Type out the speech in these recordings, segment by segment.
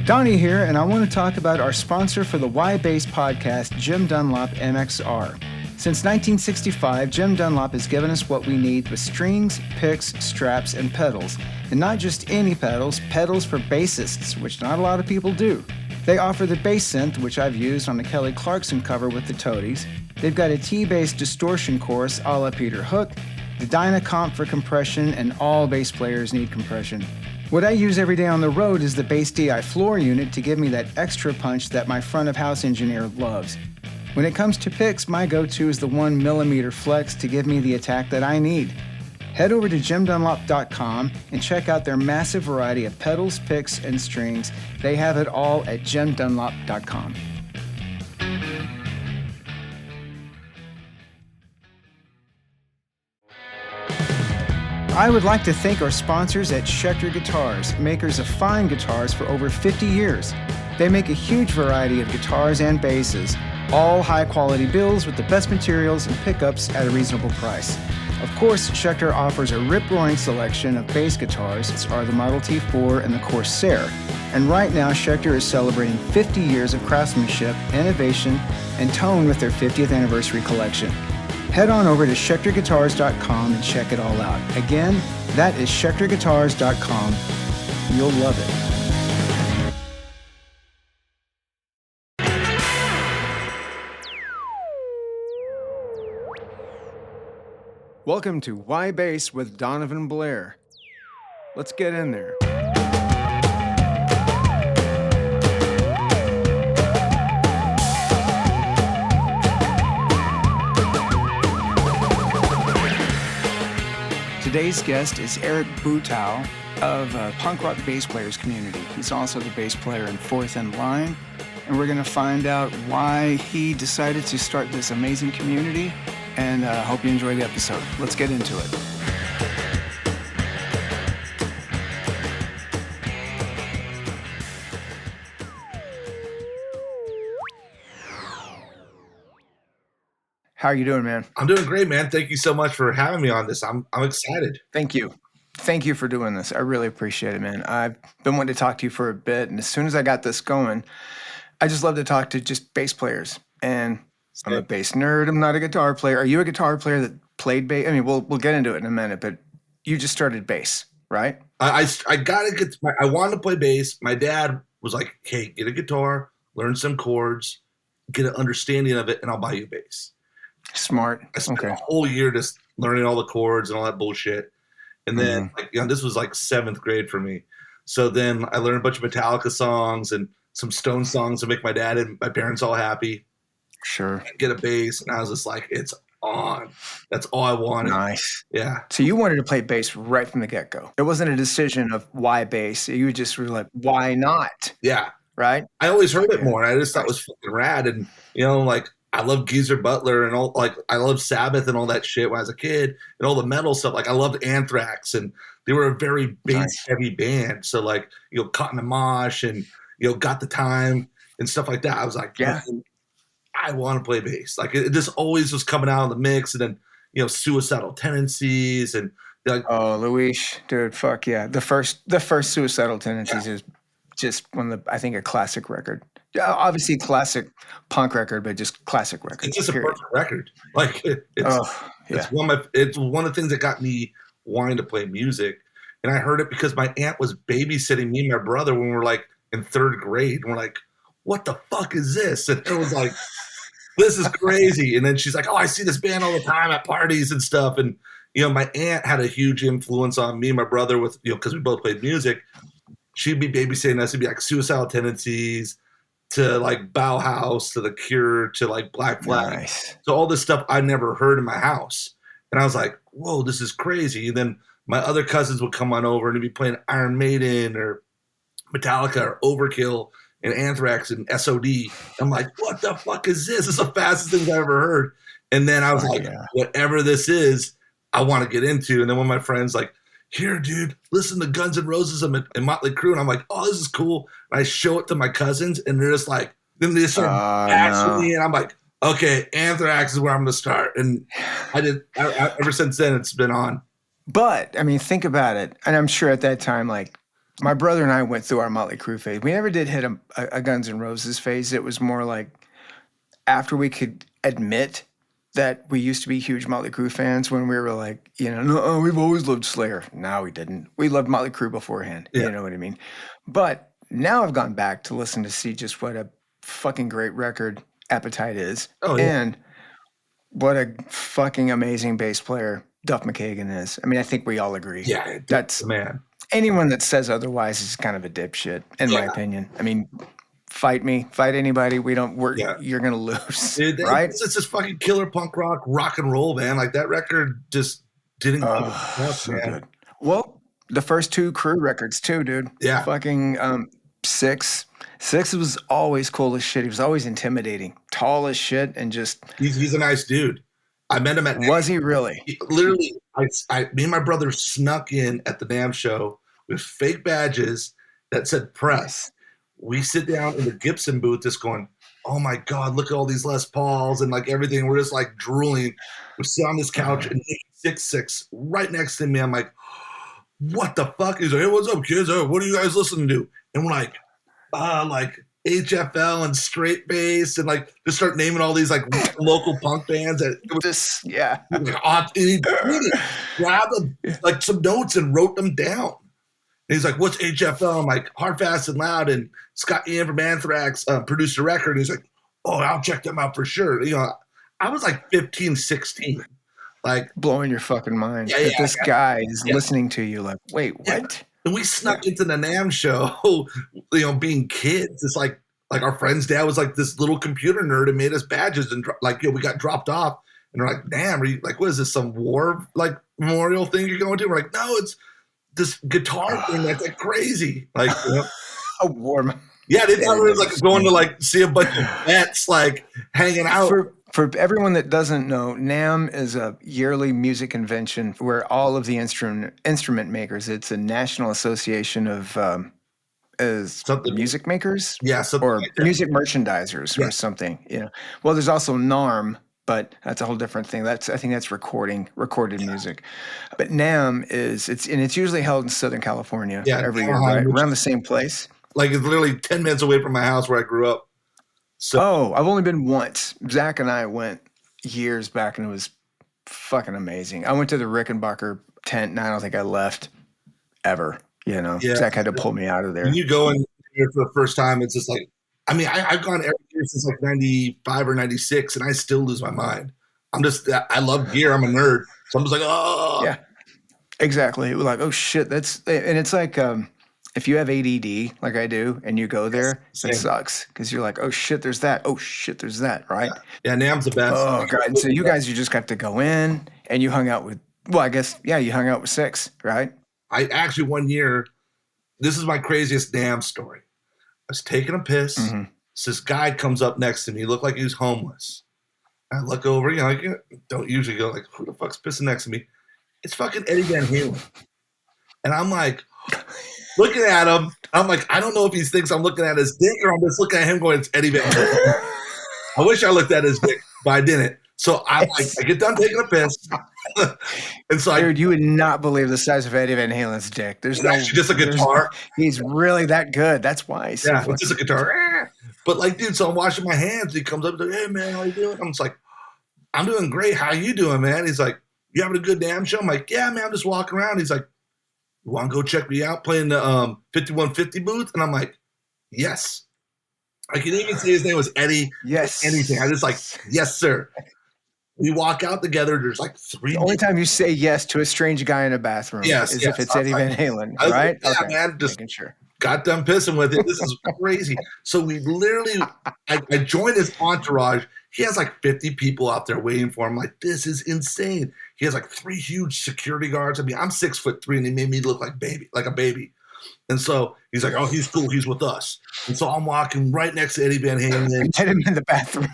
Donnie here, and I want to talk about our sponsor for the Why Bass podcast, Jim Dunlop MXR. Since 1965, Jim Dunlop has given us what we need with strings, picks, straps, and pedals. And not just any pedals, pedals for bassists, which not a lot of people do. They offer the bass synth, which I've used on the Kelly Clarkson cover with the Toadies. They've got a T-bass distortion chorus a la Peter Hook, the Dynacomp for compression, and all bass players need compression. What I use every day on the road is the Bass DI floor unit to give me that extra punch that my front-of-house engineer loves. When it comes to picks, my go-to is the 1mm flex to give me the attack that I need. Head over to jimdunlop.com and check out their massive variety of pedals, picks, and strings. They have it all at jimdunlop.com. I would like to thank our sponsors at Schecter Guitars, makers of fine guitars for over 50 years. They make a huge variety of guitars and basses, all high-quality builds with the best materials and pickups at a reasonable price. Of course, Schecter offers a rip-roaring selection of bass guitars, as are the Model T4 and the Corsair. And right now, Schecter is celebrating 50 years of craftsmanship, innovation, and tone with their 50th anniversary collection. Head on over to schecterguitars.com and check it all out. Again, that is schecterguitars.com. You'll love it. Welcome to Why Bass with Donovan Blair. Let's get in there. Today's guest is Eric Bootow of Punk Rock Bass Players Community. He's also the bass player in Fourth in Line, and we're going to find out why he decided to start this amazing community, and hope you enjoy the episode. Let's get into it. How are you doing, man? I'm doing great, man. Thank you so much for having me on this. I'm excited. Thank you. Thank you for doing this. I really appreciate it, man. I've been wanting to talk to you for a bit, and as soon as I got this going, I just love to talk to just bass players. And I'm a bass nerd. I'm not a guitar player. Are you a guitar player that played bass? I mean, we'll get into it in a minute, but you just started bass, right? I gotta get. I wanted to play bass. My dad was like, "Hey, get a guitar, learn some chords, get an understanding of it, and I'll buy you a bass." Smart. I spent a whole year just learning all the chords and all that bullshit. And then, this was like 7th grade for me. So then I learned a bunch of Metallica songs and some Stone songs to make my dad and my parents all happy. Sure. Get a bass. And I was just like, it's on. That's all I wanted. Nice. Yeah. So you wanted to play bass right from the get-go. It wasn't a decision of why bass. You just were like, why not? Yeah. Right? I always heard it more. And I just thought it was fucking rad. And, I love Geezer Butler and all, I love Sabbath and all that shit when I was a kid and all the metal stuff. Like, I loved Anthrax, and they were a very bass-heavy band. So, Caught in the Mosh and, Got the Time and stuff like that. I was like, yeah, I want to play bass. Like, it just always was coming out of the mix. And then, Suicidal Tendencies and oh, Luis, dude, fuck yeah. The first Suicidal Tendencies is just I think a classic record. Yeah, obviously classic punk record, but just classic record. It's just a perfect record. It's one of the things that got me wanting to play music. And I heard it because my aunt was babysitting me and my brother when we were in 3rd grade. And we're like, what the fuck is this? And it was like, this is crazy. And then she's like, oh, I see this band all the time at parties and stuff. And, my aunt had a huge influence on me and my brother with, because we both played music. She'd be babysitting us. It'd be Suicidal Tendencies to Bauhaus, to The Cure, to Black Flag. Nice. So all this stuff I never heard in my house. And I was like, whoa, this is crazy. And then my other cousins would come on over and they'd be playing Iron Maiden or Metallica or Overkill and Anthrax and SOD. I'm like, what the fuck is this? This is the fastest thing I've ever heard. And then I was whatever this is, I want to get into. And then one of my friends here, dude, listen to Guns N' Roses and Motley Crue. And I'm like, oh, this is cool. And I show it to my cousins, and they're just then they start asking me, and I'm like, okay, Anthrax is where I'm going to start. And ever since then, it's been on. But, I mean, think about it. And I'm sure at that time, My brother and I went through our Motley Crue phase. We never did hit a Guns N' Roses phase. It was more like after we could admit that we used to be huge Motley Crue fans when we were like, no, we've always loved Slayer. No, we didn't. We loved Motley Crue beforehand. Yeah. You know what I mean? But now I've gone back to listen to see just what a fucking great record Appetite is. Oh, yeah. And what a fucking amazing bass player Duff McKagan is. I mean, I think we all agree. Yeah, that's the man. Anyone that says otherwise is kind of a dipshit, in my opinion. I mean, fight me, fight anybody. You're gonna lose, dude, right? It's just fucking killer punk rock and roll, man. Like that record just didn't. So good. Well, the first 2 Crew records too, dude. Yeah. Fucking Six was always cool as shit. He was always intimidating, tall as shit, and just. He's a nice dude. I met him at. Was he really? Literally, me and my brother snuck in at the NAMM show with fake badges that said press. We sit down in the Gibson booth just going, oh my God, look at all these Les Pauls and like everything. We're just like drooling. We sit on this couch and 6'6" right next to me. I'm like, what the fuck? He's like, hey, what's up, kids? What are you guys listening to? And we're like HFL and Straight Bass and like just start naming all these like local punk bands. He grabbed like some notes and wrote them down. And he's like, what's HFL? I'm like, Hard, Fast, and Loud. And Scott Ian from Anthrax produced a record. And he's like, oh, I'll check them out for sure. I was like 15, 16. Like blowing your fucking mind. Yeah, this guy is listening to you like, wait, what? Yeah. And we snuck into the NAMM show, being kids. It's like our friend's dad was like this little computer nerd and made us badges. And we got dropped off. And they're like, damn, are you like, what is this, some war like memorial thing you're going to? We're like, no, it's this guitar thing that's like crazy. Like, a war. Yeah, they thought it was like going to like see a bunch of vets like hanging out. For everyone that doesn't know, NAMM is a yearly music convention where all of the instrument makers. It's a national association of music makers, or like music merchandisers, or something. Well, there's also NARM. But that's a whole different thing. I think that's recorded music. But NAMM it's usually held in Southern California every year, right? Around the same place. Like it's literally 10 minutes away from my house where I grew up. So I've only been once. Zach and I went years back, and it was fucking amazing. I went to the Rickenbacker tent, and I don't think I left ever. Zach had to pull me out of there. When you go in there for the first time, it's just like. I mean, I've gone every year since like 95 or 96, and I still lose my mind. I love gear. I'm a nerd. So I'm just like, oh. Yeah, exactly. It was like, oh, shit. And it's like if you have ADD like I do and you go there, it sucks because you're like, oh, shit, there's that. Oh, shit, there's that, right? Yeah, NAMM's the best. Oh, God. And so you guys got to go in, and you hung out with, you hung out with Six, right? I actually, one year, this is my craziest NAMM story. I was taking a piss. Mm-hmm. So this guy comes up next to me. He looked like he was homeless. I look over, I don't usually go like, who the fuck's pissing next to me? It's fucking Eddie Van Halen. And I'm like, looking at him. I'm like, I don't know if he thinks I'm looking at his dick or I'm just looking at him going, it's Eddie Van Halen. I wish I looked at his dick, but I didn't. So I get done taking a piss. And so dude, you would not believe the size of Eddie Van Halen's dick. There's actually just a guitar. He's really that good. That's why. It's just a guitar. But like, dude, so I'm washing my hands. He comes up and like, hey man, how you doing? I'm just like, I'm doing great. How you doing, man? He's like, you having a good damn show? I'm like, yeah, man, I'm just walking around. He's like, you want to go check me out playing the 5150 booth? And I'm like, yes. I can even say his name was Eddie. Yes. Anything. I just like, yes, sir. We walk out together. There's like three. The only time you say yes to a strange guy in a bathroom is if it's Eddie Van Halen, right? Yeah, okay. Man, just got done pissing with it. This is crazy. So we literally, I joined his entourage. He has like 50 people out there waiting for him. Like, this is insane. He has like 3 huge security guards. I mean, I'm 6'3", and he made me look like a baby. And so he's like, oh, he's cool. He's with us. And so I'm walking right next to Eddie Van Halen. Get him in the bathroom.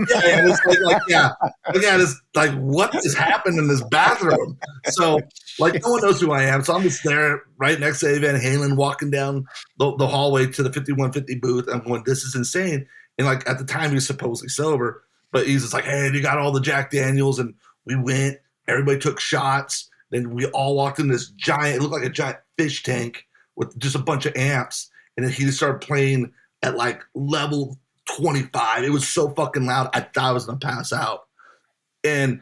Yeah, it's like, yeah. Again, it's like, what has happened in this bathroom? So, like, no one knows who I am. So I'm just there right next to Eddie Van Halen, walking down the hallway to the 5150 booth. I'm going, this is insane. And, like, at the time, he was supposedly sober. But he's just like, hey, you got all the Jack Daniels. And we went. Everybody took shots. Then we all walked in this giant, it looked like a giant fish tank with just a bunch of amps, and then he just started playing at like level 25. It was so fucking loud. I thought I was gonna pass out, and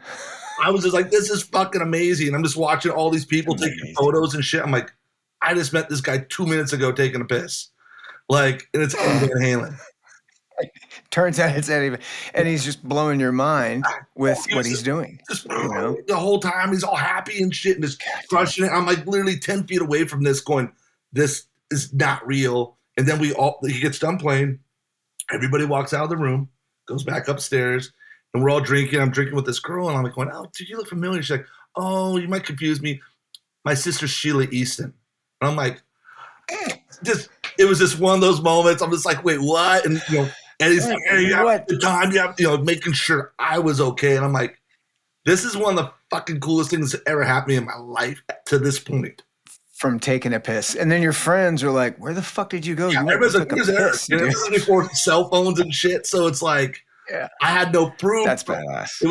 I was just like, "This is fucking amazing." I'm just watching all these people taking photos and shit. I'm like, I just met this guy 2 minutes ago taking a piss, like, and it's Eddie Van Halen. Turns out it's Eddie, and he's just blowing your mind with what he's doing. Just, the whole time he's all happy and shit and just crushing it. I'm like literally 10 feet away from this going, this is not real. And then he gets done playing. Everybody walks out of the room, goes back upstairs, and we're all drinking. I'm drinking with this girl, and I'm like going, "Oh, dude, you look familiar." She's like, "Oh, you might confuse me. My sister's Sheila Easton." And I'm like, it was just one of those moments. I'm just like, "Wait, what?" And and he's like, "Hey, you have the time, you have, making sure I was okay." And I'm like, this is one of the fucking coolest things that ever happened to me in my life to this point. From taking a piss. And then your friends are like, "Where the fuck did you go?" Yeah, you everybody's like, "Where's Eric?" Everybody's before cell phones and shit. So it's like, I had no proof. That's badass.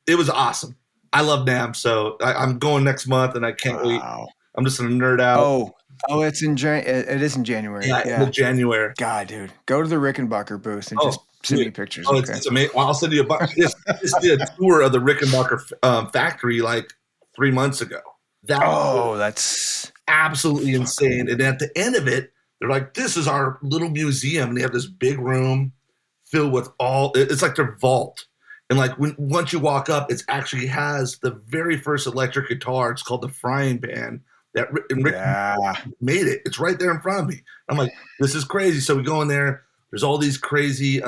It was awesome. I love NAMM. So I'm going next month and I can't wait. I'm just going to nerd out. Oh, it is in January. Yeah. January. God, dude. Go to the Rickenbacker booth and just send me pictures. Oh, it's amazing. Well, I'll send you a bunch. Just did a tour of the Rickenbacker factory like 3 months ago. That's absolutely insane. And at the end of it, they're like, "This is our little museum." And they have this big room filled with it's like their vault. And like once you walk up, it actually has the very first electric guitar. It's called the Frying Pan. Rick made it. It's right there in front of me. I'm like, this is crazy. So we go in there. There's all these crazy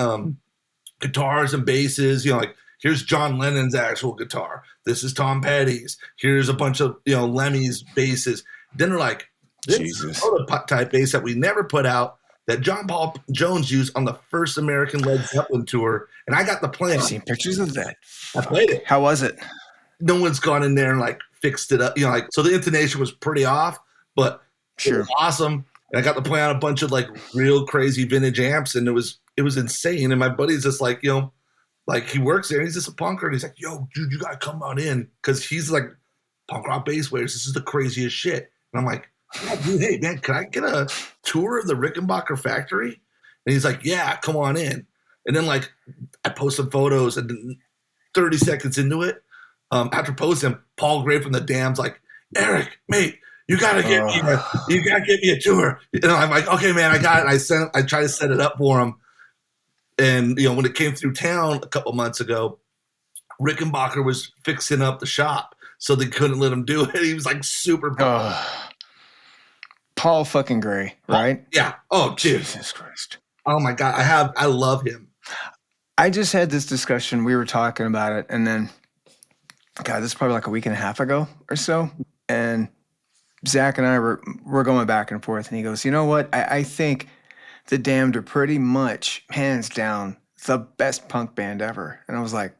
guitars and basses. Like here's John Lennon's actual guitar. This is Tom Petty's. Here's a bunch of Lemmy's basses. Then they're like, this is a prototype bass that we never put out that John Paul Jones used on the first American Led Zeppelin tour. And I got the plan. I've seen pictures of that. I played it. How was it? No one's gone in there and like fixed it up, so the intonation was pretty off, but it was awesome. And I got to play on a bunch of like real crazy vintage amps, and it was insane. And my buddy's just like, like he works there, and he's just a punker, and he's like, "Yo, dude, you gotta come on in," because he's like punk rock bass players. This is the craziest shit. And I'm like, "Yeah, dude, hey man, can I get a tour of the Rickenbacker factory?" And he's like, "Yeah, come on in." And then like I post some photos, and then 30 seconds into it, after posting, Paul Gray from the Damned's like, "Eric, mate, you gotta get me a tour." And I'm like, "Okay, man, I got it." And I tried to set it up for him. And when it came through town a couple months ago, Rickenbacker was fixing up the shop, so they couldn't let him do it. He was like super bummed. Paul fucking Gray, right? Yeah. Oh, Jesus Christ. Oh my God, I love him. I just had this discussion. We were talking about it, and then, God, this is probably like a week and a half ago or so. And Zach and I were going back and forth, and he goes, "You know what? I think the Damned are pretty much, hands down, the best punk band ever." And I was like,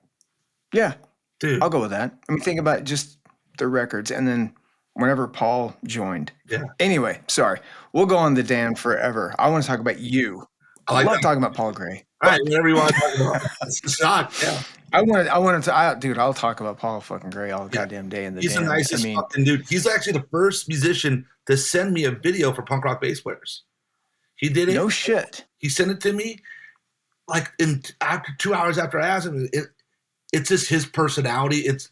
"Yeah, dude, I'll go with that." I mean, think about just the records, and then whenever Paul joined. Yeah. Anyway, sorry, we'll go on the Damned forever. I want to talk about you. I love talking about Paul Gray. All right, whatever you want to talk about. It's shock. Yeah. I wanted to, dude. I'll talk about Paul fucking Gray all goddamn day in the. He's the nicest fucking dude. He's actually the first musician to send me a video for punk rock bass players. He did it. No shit. He sent it to me, like after 2 hours after I asked him. It's just his personality. It's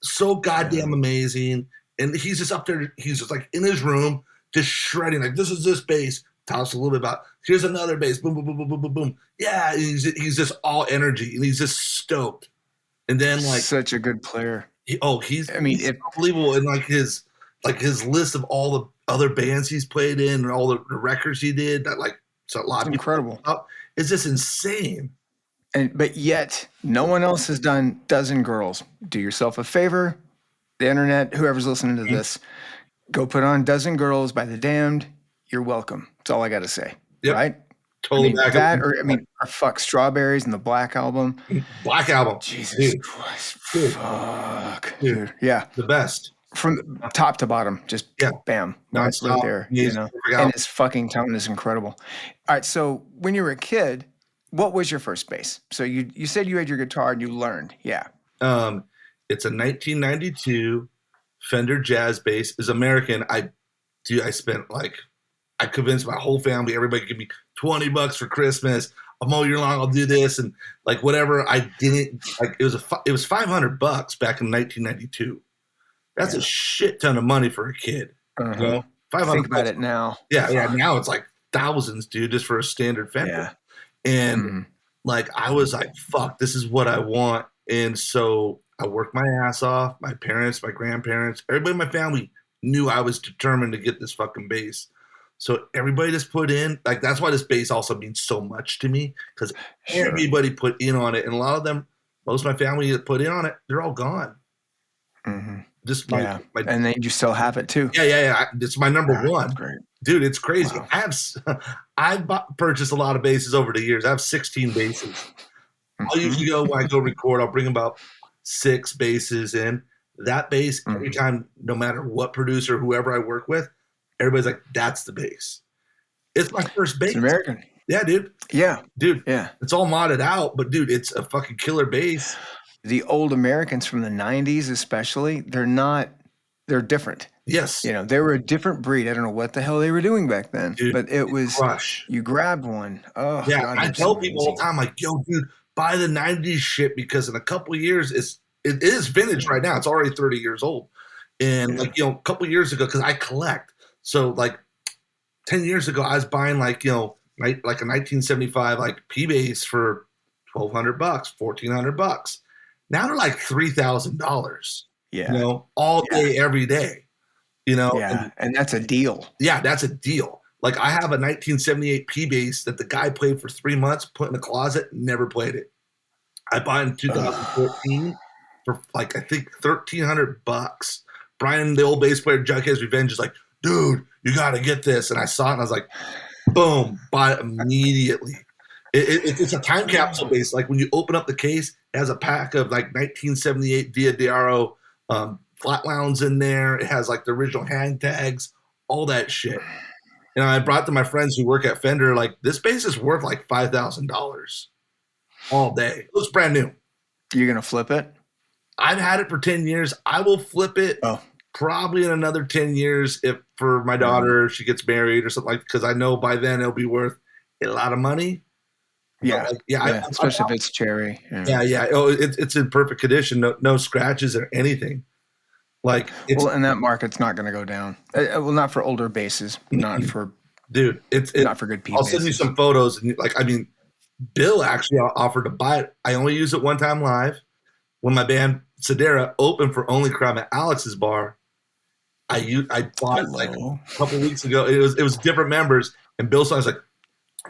so goddamn amazing, and he's just up there. He's just like in his room, just shredding. Like, this is this bass. Tell us a little bit about. Here's another bass. Boom, boom, boom, boom, boom, boom, boom. Yeah, he's just all energy, and he's just stoked. And then like such a good player. He's unbelievable. And like his list of all the other bands he's played in and all the records he did. That like it's a lot. It's incredible. It's just insane. But yet no one else has done Dozen Girls. Do yourself a favor, the internet, whoever's listening to this, go put on Dozen Girls by the Damned. You're welcome. That's all I got to say. Yep. Right? Totally. Or fuck Strawberries and the Black Album. Black Album. Jesus Christ. Fuck. Dude. Yeah. The best. From top to bottom. Just bam. Right there. And his fucking tone is incredible. All right. So when you were a kid, what was your first bass? So you said you had your guitar and you learned. Yeah. It's a 1992 Fender Jazz bass. It's American. dude, I convinced my whole family, everybody give me $20 for Christmas. I'm all year long, I'll do this. And like whatever I didn't, like it was $500 back in 1992. That's a shit ton of money for a kid. Uh-huh. You know? 500 Think about it now. Yeah. Now it's like thousands, dude, just for a standard fender. Yeah. And like, I was like, fuck, this is what I want. And so I worked my ass off. My parents, my grandparents, everybody in my family knew I was determined to get this fucking bass. So everybody just put in, like, that's why this bass also means so much to me, because everybody put in on it. And a lot of them, most of my family that put in on it, they're all gone. Mm-hmm. Just and then you still have it too. Yeah. It's my number one. That's great. Dude, it's crazy. Wow. I've purchased a lot of basses over the years. I have 16 basses. I'll usually go, when I go record, I'll bring about 6 basses in. That bass, every time, no matter what producer, whoever I work with, everybody's like, that's the bass. It's my first bass. It's American. Yeah, dude. Yeah. Dude. Yeah. It's all modded out, but dude, it's a fucking killer bass. The old Americans from the 90s especially, they're different. Yes. You know, they were a different breed. I don't know what the hell they were doing back then. Dude, but it was, you grabbed one. Oh, yeah. God, I tell people all the time, like, yo, dude, buy the 90s shit, because in a couple of years, it is vintage right now. It's already 30 years old. And like, you know, a couple of years ago, because I collect. So like 10 years ago, I was buying like, you know, like a 1975 like P bass for $1,200, $1,400. Now they're like $3,000. Yeah. You know, all day, every day. You know? Yeah. And that's a deal. Yeah, that's a deal. Like I have a 1978 P bass that the guy played for 3 months, put in the closet, never played it. I bought it in 2014 for like, I think $1,300. Brian, the old bass player, Jugheads Revenge, is like, dude, you got to get this. And I saw it and I was like, boom, buy it immediately. It's a time capsule bass. Like when you open up the case, it has a pack of like 1978 Via Diaro flat wounds in there. It has like the original hang tags, all that shit. And I brought to my friends who work at Fender, like, this bass is worth like $5,000 all day. It was brand new. You're going to flip it? I've had it for 10 years. I will flip it probably in another 10 years if for my daughter, if she gets married or something, like, because I know by then it'll be worth a lot of money. Yeah. Like, especially if it's cherry. Yeah. Oh, it's in perfect condition. No scratches or anything. Like, and that market's not going to go down. Well, not for older basses, not for it's not for good people. I'll send you some photos, and like, I mean, Bill actually offered to buy it. I only used it one time live when my band Sedera opened for Only Crime at Alex's bar. I bought it like a couple of weeks ago. It was different members, and Bill was like,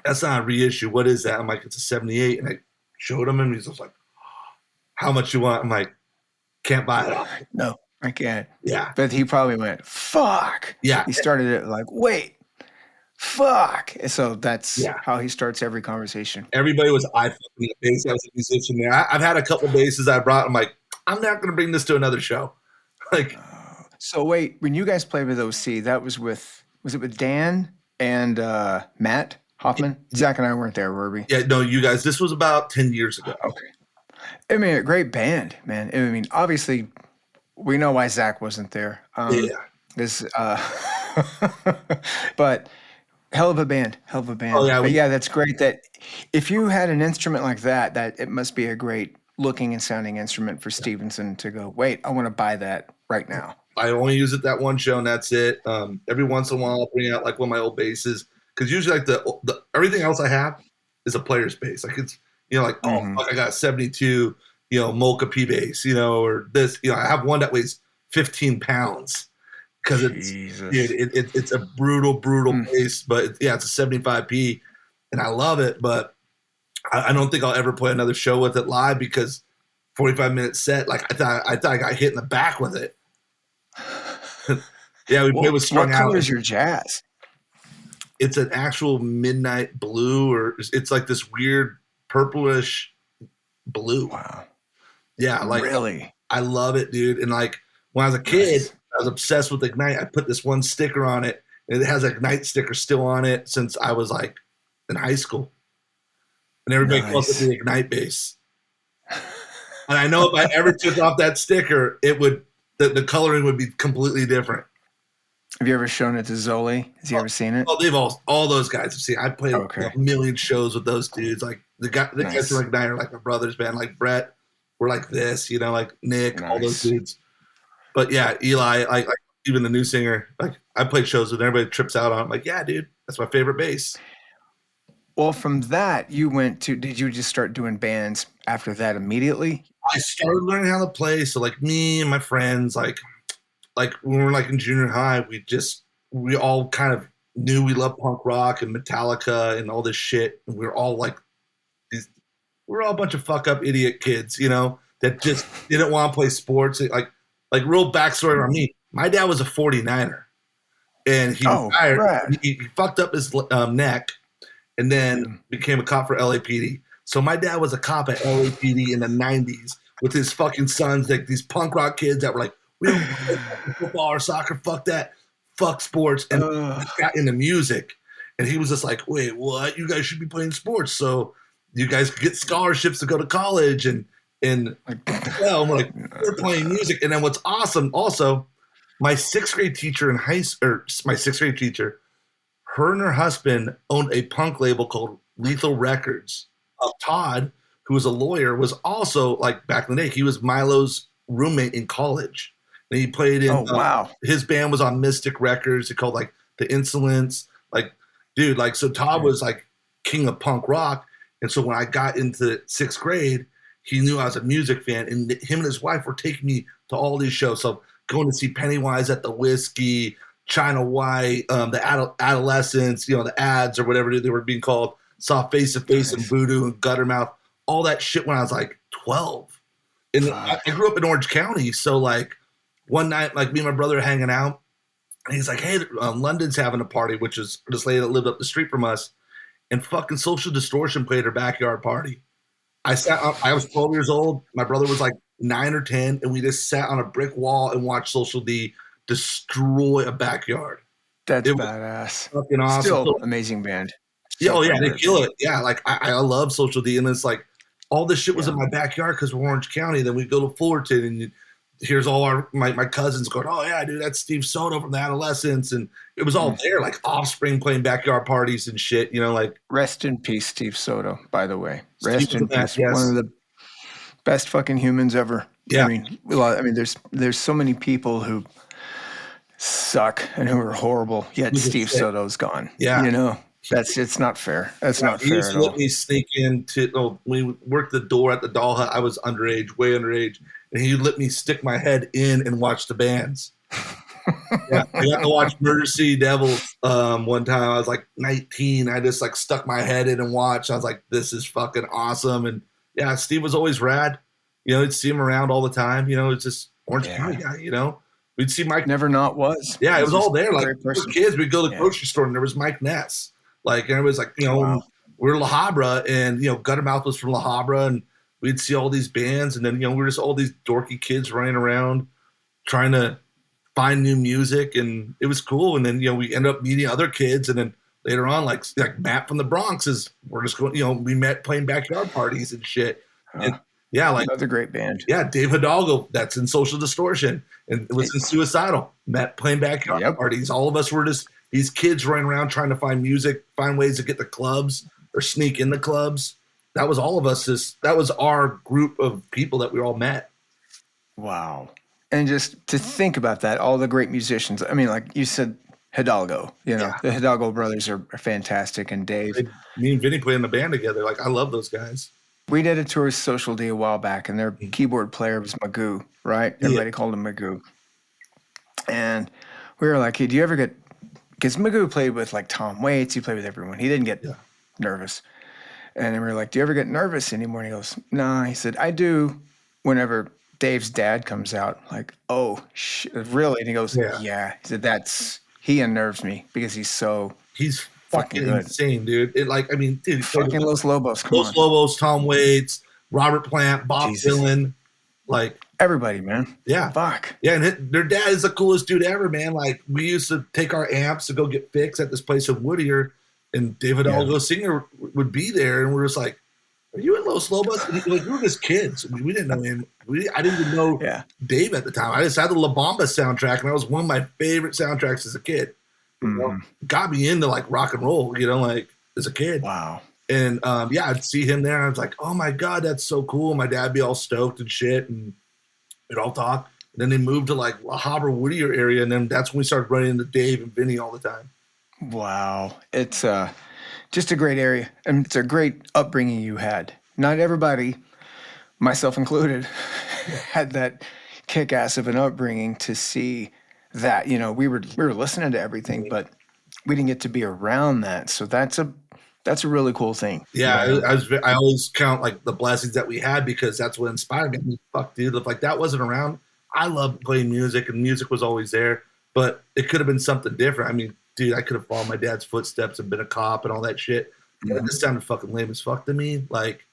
"That's not a reissue. What is that?" I'm like, "It's a '78," and I showed him, and he's just like, "How much you want?" I'm like, "Can't buy it." No. I can't. Yeah. But he probably went, fuck. Yeah. He started it like, wait, fuck. So that's how he starts every conversation. Everybody was fucking the bass. I was a musician there. I've had a couple of basses I brought. I'm like, I'm not going to bring this to another show. Like, so wait, when you guys played with OC, that was it with Dan and Matt Hoffman? Zach and I weren't there, were we? Yeah, no, you guys, this was about 10 years ago. Okay. I mean, a great band, man. I mean, obviously, we know why Zach wasn't there. But hell of a band. Oh, yeah, but that's great that if you had an instrument like that it must be a great looking and sounding instrument for Stevenson to go, wait, I want to buy that right now. I only use it that one show and that's it. Every once in a while I'll bring out like one of my old basses, because usually like the everything else I have is a player's bass. Like it's, you know, like, I got a 72, you know, Molka P bass, you know, or this, you know, I have one that weighs 15 pounds because it's a brutal bass, but it's a 75P and I love it, but I don't think I'll ever play another show with it live because 45-minute set, like I thought I got hit in the back with it. Yeah, we played with Strung Out. What color is your jazz? It's an actual midnight blue, or it's like this weird purplish blue. Wow. Yeah, like really, I love it, dude. And like when I was a kid, I was obsessed with Ignite. I put this one sticker on it, and it has an Ignite sticker still on it since I was like in high school. And everybody calls it the Ignite bass. And I know if I ever took off that sticker, it would the coloring would be completely different. Have you ever shown it to Zoli? Has he ever seen it? Oh, they've all those guys have seen. I played a million shows with those dudes. Like the guys from Ignite are like my brother's band. Like Brett, we're like this, like Nick, all those dudes. But yeah, Eli, like even the new singer, like I played shows with everybody trips out on. I'm like, yeah, dude, that's my favorite bass. Well, from that, did you just start doing bands after that immediately? I started learning how to play. So like me and my friends, like when we were like in junior high, we all kind of knew we loved punk rock and Metallica and all this shit. And we were all like we're all a bunch of fuck up idiot kids, that just didn't want to play sports. Like real backstory on me. My dad was a 49er and he retired. Right. He fucked up his neck and then became a cop for LAPD. So my dad was a cop at LAPD in the 90s with his fucking sons, like these punk rock kids that were like, we don't play football or soccer, fuck that, fuck sports, and got into music. And he was just like, wait, what? You guys should be playing sports so you guys could get scholarships to go to college. And well, we're like, we're playing music. And then what's awesome also, my sixth grade teacher her and her husband owned a punk label called Lethal Records. Todd, who was a lawyer, was also like back in the day, he was Milo's roommate in college. And he played in, his band was on Mystic Records. He called like The Insolents. Like, dude, like, so Todd was like king of punk rock. And so when I got into sixth grade, he knew I was a music fan. And him and his wife were taking me to all these shows. So going to see Pennywise at the Whiskey, China White, the Adolescents, the ads or whatever they were being called. Saw Face to Face and Bootow and Guttermouth, all that shit when I was like 12. And I grew up in Orange County. So like one night, like me and my brother are hanging out. And he's like, hey, London's having a party, which is this lady that lived up the street from us. And fucking Social Distortion played her backyard party. I was 12 years old. My brother was like 9 or 10. And we just sat on a brick wall and watched Social D destroy a backyard. That's badass. Fucking awesome. Still amazing band. Yeah, oh yeah, they kill it. Yeah, like I love Social D. And it's like all this shit was in my backyard because we're Orange County. Then we go to Fullerton and here's all my cousins going, oh yeah, dude, that's Steve Soto from the Adolescents. And it was all there, like Offspring playing backyard parties and shit, like. Rest in peace, Steve Soto, by the way. Rest in peace. Yes. One of the best fucking humans ever. Yeah. I mean, there's so many people who suck and who are horrible, yet Steve Soto's gone. Yeah. It's not fair. That's not fair. He used to let me sneak into, we worked the door at the Doll Hut. I was underage, way underage. And he let me stick my head in and watch the bands. I got to watch Murder City Devils one time. I was like 19. I just like stuck my head in and watched. I was like, this is fucking awesome. And yeah, Steve was always rad. You'd see him around all the time. It's just Orange County guy, We'd see Mike. Never not was. Yeah, it was all there. Like we were kids, we'd go to the grocery store and there was Mike Ness. Like, and it was like, we're La Habra and, Guttermouth was from La Habra and we'd see all these bands and then, we were just all these dorky kids running around trying to find new music and it was cool. And then, we ended up meeting other kids and then later on, like Matt from the Bronx we're just going, we met playing backyard parties and shit. And like another great band. Yeah, Dave Hidalgo, that's in Social Distortion and it was in Suicidal. Met playing backyard parties. All of us were just these kids running around trying to find music, find ways to get the clubs or sneak in the clubs. That was all of us. That was our group of people that we all met. Wow. And just to think about that, all the great musicians. I mean, like you said, Hidalgo, the Hidalgo brothers are fantastic. And Dave. Me and Vinny played in the band together. Like, I love those guys. We did a tour with Social D a while back, and their keyboard player was Magoo, right? Everybody called him Magoo. And we were like, hey, do you ever get, because Magoo played with like Tom Waits, he played with everyone. He didn't get nervous. And then we were like, do you ever get nervous anymore? And he goes, nah. He said, I do whenever Dave's dad comes out. Like, oh, really? And he goes, yeah. He said, he unnerves me because he's fucking good. Insane, dude. Dude. Fucking Los Lobos. Los Lobos, Tom Waits, Robert Plant, Bob Dylan. Like, everybody, man. Yeah. Fuck. Yeah, and their dad is the coolest dude ever, man. Like, we used to take our amps to go get fixed at this place in Whittier, and David Algo Singer would be there, and we're just like, are you in Low Slow Bus? Like, we were just kids. We didn't know him. I didn't even know Yeah. Dave at the time. I just had the La Bamba soundtrack, and that was one of my favorite soundtracks as a kid. You know, got me into like rock and roll, you know, like as a kid. Wow. And yeah, I'd see him there, and I was like, oh my God, that's so cool. My dad'd be all stoked and shit, and we'd all talk. And then they moved to like La Habra, Whittier area, and then that's when we started running into Dave and Vinny all the time. Wow. It's just a great area, and it's a great upbringing you had. Not everybody, myself included, had that kick-ass of an upbringing to see that. You know, we were listening to everything, but we didn't get to be around that. So that's a really cool thing. Yeah, I always count like the blessings that we had, because that's what inspired me. I mean, fuck, dude, if like that wasn't around, I loved playing music, and music was always there, but it could have been something different. I mean, dude, I could have followed my dad's footsteps and been a cop and all that shit. But this sounded fucking lame as fuck to me. Like,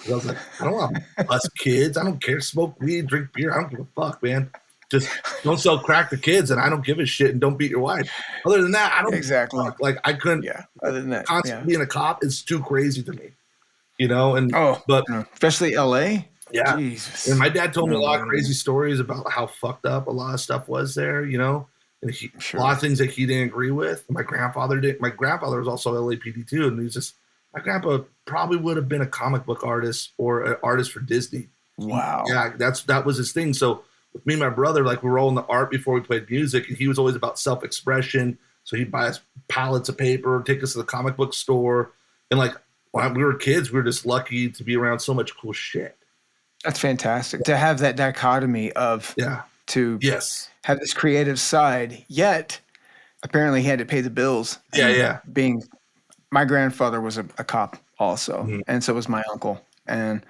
I was like, I don't want to bust kids. I don't care. Smoke weed, drink beer. I don't give a fuck, man. Just don't sell crack to kids, and I don't give a shit, and don't beat your wife. Other than that, I don't Exactly. fuck. Like, I couldn't. Yeah. Other than that, constantly being a cop is too crazy to me, you know. And but especially LA. Yeah. Jesus. And my dad told me a lot of crazy stories about how fucked up a lot of stuff was there, you know, and a lot of things that he didn't agree with. My grandfather did. My grandfather was also LAPD too, and he's just, my grandpa probably would have been a comic book artist or an artist for Disney. Wow. Yeah, that was his thing. So with me and my brother, like, we were all in the art before we played music, and he was always about self-expression. So he'd buy us pallets of paper, take us to the comic book store, and like when we were kids, we were just lucky to be around so much cool shit. That's fantastic to have that dichotomy of to have this creative side, yet apparently he had to pay the bills. Being my grandfather was a cop also, and so was my uncle, and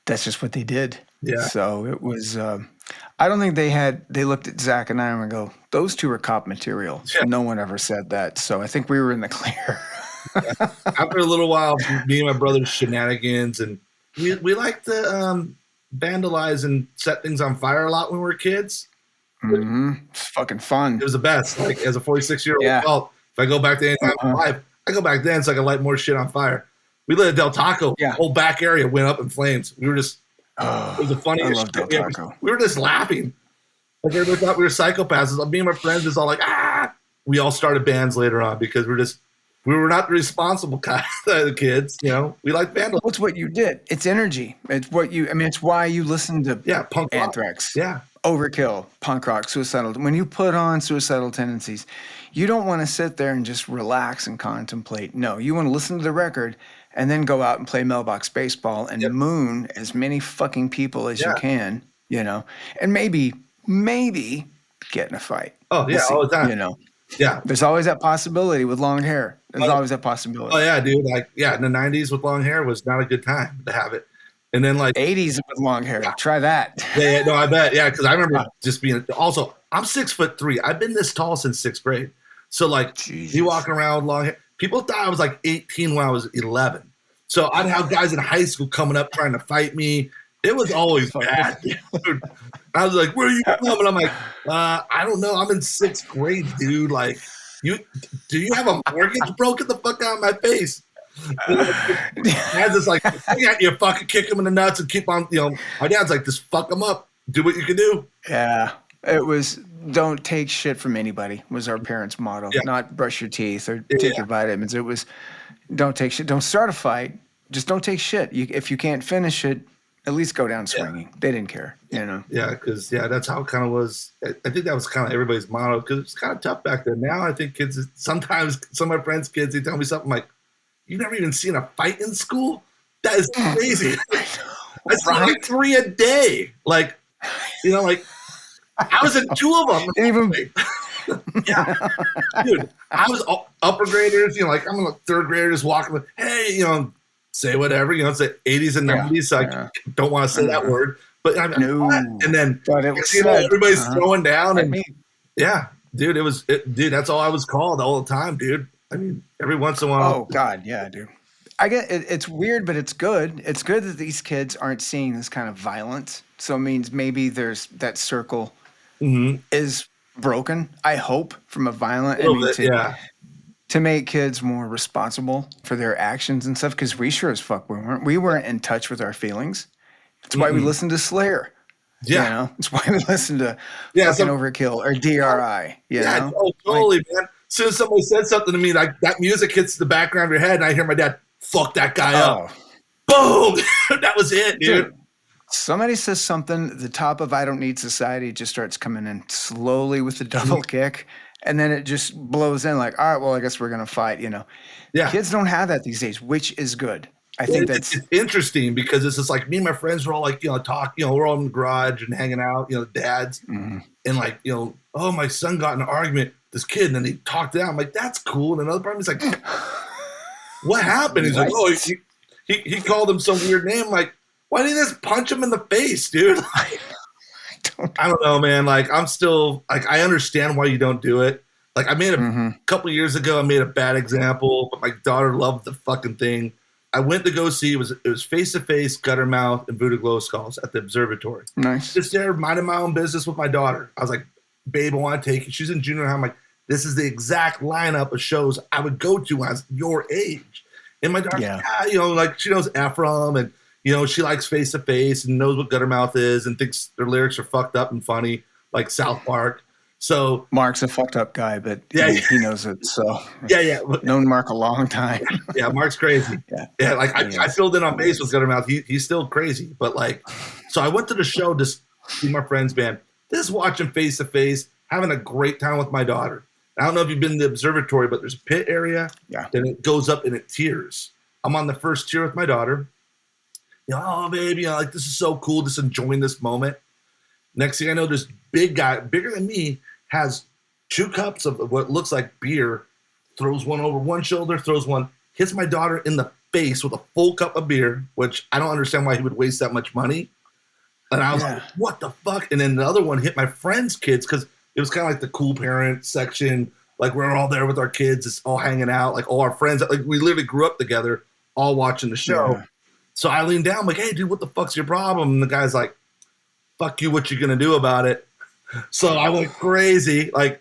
that's just what they did. Yeah. So it was. I don't think they looked at Zach and I and go, those two are cop material. Yeah. No one ever said that. So I think we were in the clear. After a little while, me and my brother's shenanigans, and we like to vandalize and set things on fire a lot when we were kids. It's fucking fun. It was the best. Like, as a 46-year-old adult, if I go back to any time in life, I go back then so I can light more shit on fire. We lived at Del Taco. Yeah. The whole back area went up in flames. We were just, it was the funniest shit. We were just laughing. Like, everybody thought we were psychopaths. Me and my friends was all like, ah. We all started bands later on because we were not the responsible kind of the kids, you know. We like vandalism. What's what you did? It's energy. It's what you. I mean, it's why you listen to punk Anthrax. Rock. Overkill, punk rock, suicidal. When you put on Suicidal Tendencies, you don't want to sit there and just relax and contemplate. No, you want to listen to the record and then go out and play mailbox baseball and moon as many fucking people as you can, you know, and maybe get in a fight. Oh yeah, all the time. You know. Yeah. There's always that possibility with long hair. There's always that possibility. Oh, yeah, dude. Like, in the 90s with long hair was not a good time to have it. And then, like, 80s with long hair. Try that. Yeah, no, I bet. Yeah, because I remember just being, also, I'm 6'3". I've been this tall since 6th grade. So, like, you walking around with long hair. People thought I was like 18 when I was 11. So I'd have guys in high school coming up trying to fight me. It was always bad, dude. I was like, where are you from? And I'm like, I don't know. I'm in 6th grade, dude. Like, do you have a mortgage? Bro, get the fuck out of my face. Dad's just like, you fucking kick him in the nuts and keep on, you know. My dad's like, just fuck him up. Do what you can do. Yeah. It was, don't take shit from anybody was our parents' motto. Not brush your teeth or take your vitamins. It was, don't take shit. Don't start a fight. Just don't take shit. If you can't finish it, at least go down swinging. They didn't care, you know? Yeah, because, that's how it kind of was. I think that was kind of everybody's motto, because it was kind of tough back then. Now I think kids, sometimes some of my friends' kids, they tell me something like, you've never even seen a fight in school? That is crazy. I see like 3 a day. Like, you know, like, I was in 2 of them. Yeah. Dude, I was upper graders, you know, like, I'm a 3rd grader just walking with, hey, you know, say whatever, you know, it's the 80s and 90s, so I don't want to say that word. But I mean, and then everybody's throwing down, and dude, dude, that's all I was called all the time, dude. I mean, every once in a while. Oh God, yeah, dude. I get it, it's weird, but it's good. It's good that these kids aren't seeing this kind of violence. So it means maybe there's that circle mm-hmm. is broken. I hope from a violent. to make kids more responsible for their actions and stuff, because we sure as fuck we weren't in touch with our feelings. That's why we listened to Slayer. Yeah. You know, it's why we listen to fucking Overkill or DRI. You know? Oh, totally, man. As soon as somebody said something to me, like that music hits the background of your head, and I hear my dad, fuck that guy up. Boom! That was it, dude. Somebody says something, the top of I Don't Need Society just starts coming in slowly with the double kick, and then it just blows in like, all right, well, I guess we're going to fight, you know. Yeah. Kids don't have that these days, which is good. I think it's interesting because it's just like me and my friends were all like, we're all in the garage and hanging out, dads. Mm-hmm. And like, oh, my son got in an argument with this kid, and then he talked it out. I'm like, that's cool. And another part of me's like, what happened? He's like, oh, he called him some weird name. Like, why didn't you just punch him in the face, dude? I don't know, man. Like, I'm still like, I understand why you don't do it. Like, I made a couple of years ago, I made a bad example, but my daughter loved the fucking thing. I went to go see, it was face-to-face, gutter mouth, and voodoo glow skulls at the observatory. Nice. Just there, minding my own business with my daughter. I was like, babe, I want to take you. She's in junior high. I'm like, this is the exact lineup of shows I would go to when I was your age. And my daughter, like she knows Ephraim, and, she likes face-to-face and knows what gutter mouth is and thinks their lyrics are fucked up and funny, like South Park. So Mark's a fucked up guy, but he knows it. So known Mark a long time. Yeah, Mark's crazy. Yeah, like I filled in on bass with Guttermouth. He's still crazy, but like, so I went to the show to see my friend's band. Just watching face to face, having a great time with my daughter. I don't know if you've been to the observatory, but there's a pit area. Yeah. Then it goes up and it tiers. I'm on the first tier with my daughter. Oh baby, like this is so cool. Just enjoying this moment. Next thing I know, this big guy, bigger than me, has 2 cups of what looks like beer, throws one over one shoulder, throws one, hits my daughter in the face with a full cup of beer, which I don't understand why he would waste that much money. And I was like, what the fuck? And then the other one hit my friend's kids, because it was kind of like the cool parent section. Like we're all there with our kids, it's all hanging out, like all our friends. Like we literally grew up together, all watching the show. Yeah. So I leaned down, I'm like, hey, dude, what the fuck's your problem? And the guy's like, fuck you, what you gonna do about it? So I went crazy, like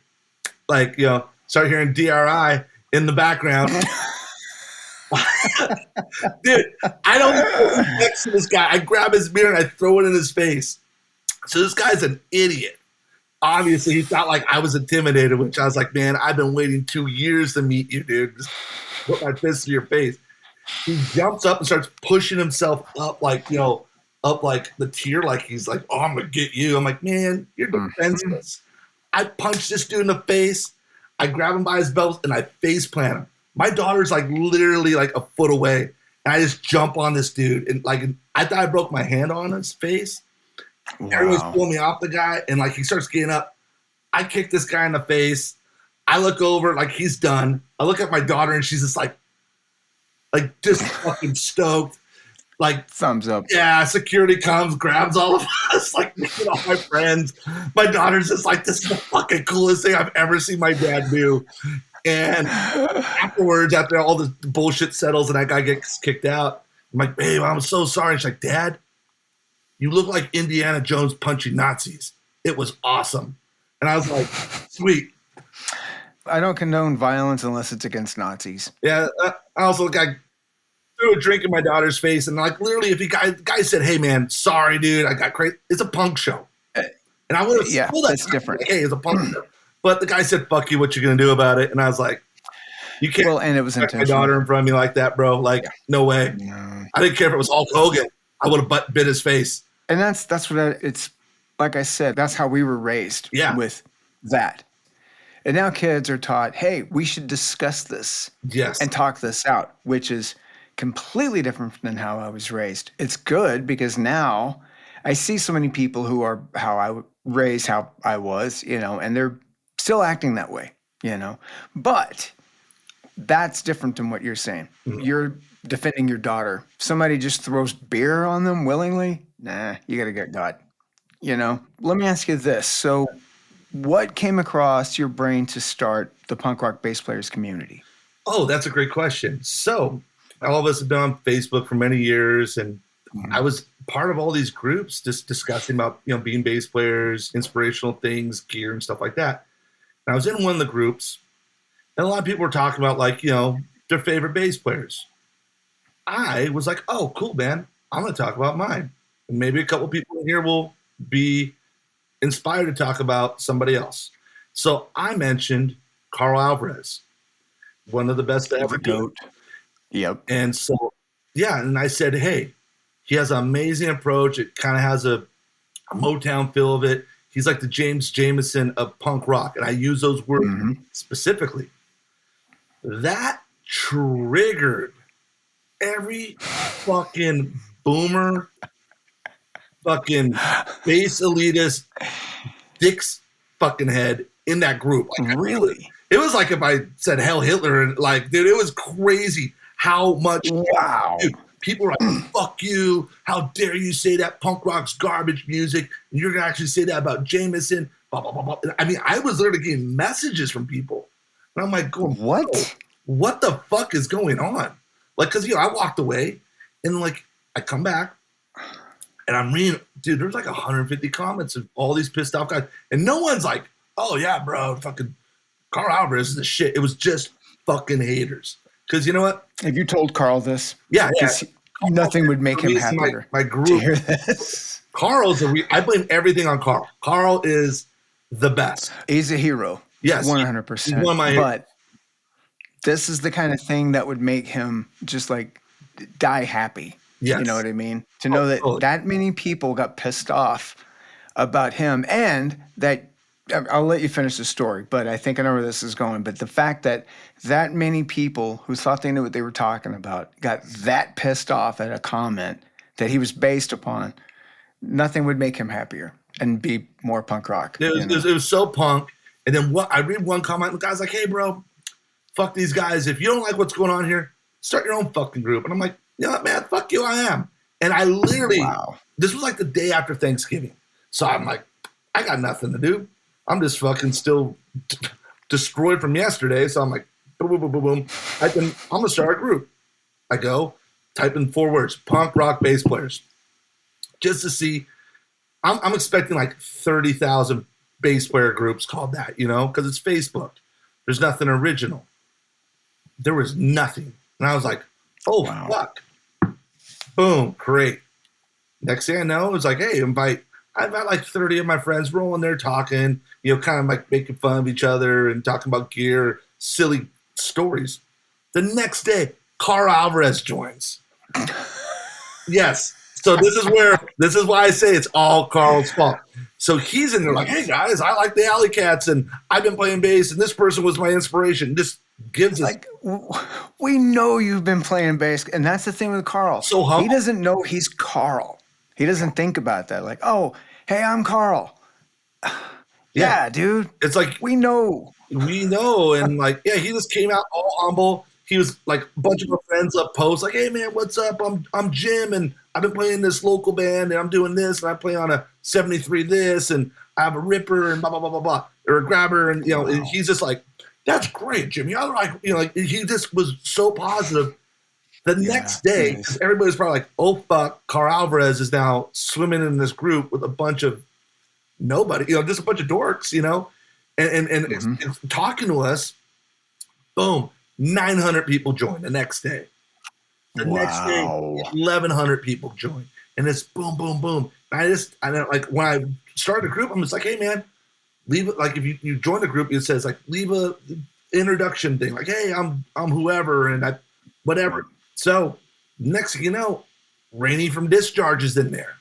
start hearing DRI in the background. Dude, I don't go next to this guy. I grab his beer and I throw it in his face. So this guy's an idiot. Obviously, he thought like I was intimidated, which I was like, man, I've been waiting 2 years to meet you, dude. Just put my fist in your face. He jumps up and starts pushing himself up up like the tier, like he's like, oh, I'm gonna get you. I'm like, man, you're defenseless. I punch this dude in the face. I grab him by his belt and I face plant him. My daughter's like literally like a foot away, and I just jump on this dude, and like I thought I broke my hand on his face. Wow. Everyone's pulling me off the guy, and like he starts getting up. I kick this guy in the face. I look over, like he's done. I look at my daughter, and she's just like just fucking stoked. Like thumbs up. Yeah, security comes, grabs all of us, like all my friends. My daughter's just like, this is the fucking coolest thing I've ever seen my dad do. And afterwards, after all the bullshit settles and that guy gets kicked out, I'm like, babe, I'm so sorry. She's like, Dad, you look like Indiana Jones punching Nazis. It was awesome. And I was like, sweet. I don't condone violence unless it's against Nazis. Yeah, I also threw a drink in my daughter's face, and like literally, if the guy said, "Hey man, sorry dude, I got crazy," it's a punk show, and I would have pulled that. That's different. Like, hey, it's a punk show, but the guy said, "Fuck you, what you gonna do about it?" And I was like, "You can't." Well, and it was intentional. My daughter in front of me like that, bro. Like, no way. No. I didn't care if it was Hulk Hogan. I would have bit his face. And that's what it's like. I said, that's how we were raised. Yeah. With that. And now kids are taught, hey, we should discuss this and talk this out, which is completely different than how I was raised. It's good because now I see so many people who are how I raised, how I was, and they're still acting that way, But that's different than what you're saying. Mm-hmm. You're defending your daughter. Somebody just throws beer on them willingly. Nah, you got to get God. Let me ask you this. So what came across your brain to start the punk rock bass players community? Oh, that's a great question. So all of us have been on Facebook for many years, and I was part of all these groups just discussing about, being bass players, inspirational things, gear and stuff like that. And I was in one of the groups. And a lot of people were talking about, like, their favorite bass players. I was like, oh, cool, man. I'm going to talk about mine. And maybe a couple people in here will be inspired to talk about somebody else. So I mentioned Carl Alvarez, one of the best to ever do it. Yep. And so, yeah, and I said, hey, he has an amazing approach. It kind of has a Motown feel of it. He's like the James Jamerson of punk rock. And I use those words specifically. That triggered every fucking boomer, fucking bass elitist, dick's fucking head in that group. Like, really? It was like if I said Hell Hitler, and like, dude, it was crazy how much. Wow. Dude, people were like, fuck you. How dare you say that punk rock's garbage music? And you're going to actually say that about Jameson. Blah, blah, blah, blah. I mean, I was literally getting messages from people. And I'm like, going, what? What the fuck is going on? Like, because, I walked away and, like, I come back and I'm reading, dude, there's like 150 comments of all these pissed off guys. And no one's like, oh, yeah, bro, fucking Carl Alvarez is the shit. It was just fucking haters. Because you know what? Have you told Carl this? Yeah. Nothing would make him happier. My group. To hear this. Carl's I blame everything on Carl. Carl is the best. He's a hero. Yes. 100%. He's one of my heroes. But this is the kind of thing that would make him just like die happy. Yes. You know what I mean? To know that many people got pissed off about him, and that I'll let you finish the story, but I think I know where this is going. But the fact that many people who thought they knew what they were talking about got that pissed off at a comment that he was based upon, nothing would make him happier and be more punk rock. It was so punk. And then I read one comment, and the guy's like, hey, bro, fuck these guys. If you don't like what's going on here, start your own fucking group. And I'm like, you know what, man, fuck you, I am. And I literally, this was like the day after Thanksgiving. So I'm like, I got nothing to do. I'm just fucking still destroyed from yesterday. So I'm like, boom, boom, boom, boom, boom. I'm going to start a group. I go, type in 4 words, punk rock bass players. Just to see, I'm expecting like 30,000 bass player groups called that, because it's Facebook. There's nothing original. There was nothing. And I was like, oh, fuck. Boom, great. Next thing I know, it was like, hey, I've got like 30 of my friends rolling there talking, kind of like making fun of each other and talking about gear, silly stories. The next day, Carl Alvarez joins. Yes. So this is why I say it's all Carl's fault. So he's in there like, hey guys, I like the Alley Cats and I've been playing bass and this person was my inspiration. Just gives us like, we know you've been playing bass, and that's the thing with Carl. So humble. He doesn't know he's Carl. He doesn't think about that. Like, oh, hey, I'm Carl. Yeah, dude. It's like we know. And like, yeah, he just came out all humble. He was like a bunch of our friends up posts like, hey man, what's up? I'm Jim and I've been playing this local band and I'm doing this and I play on a 73 this and I have a ripper and blah blah blah blah blah or a grabber and and he's just like, that's great, Jimmy. I like like he just was so positive. The next day, nice. Everybody's probably like, oh fuck, Carl Alvarez is now swimming in this group with a bunch of nobody, just a bunch of dorks, and talking to us. Boom. 900 people joined the next day. The next day, 1,100 people joined. And it's boom, boom, boom. And I know, like, when I started a group, I'm just like, hey, man, leave it. Like, if you join the group, it says, like, leave a introduction thing. Like, hey, I'm whoever, and whatever. So, next thing you know, Rainey from Discharge is in there.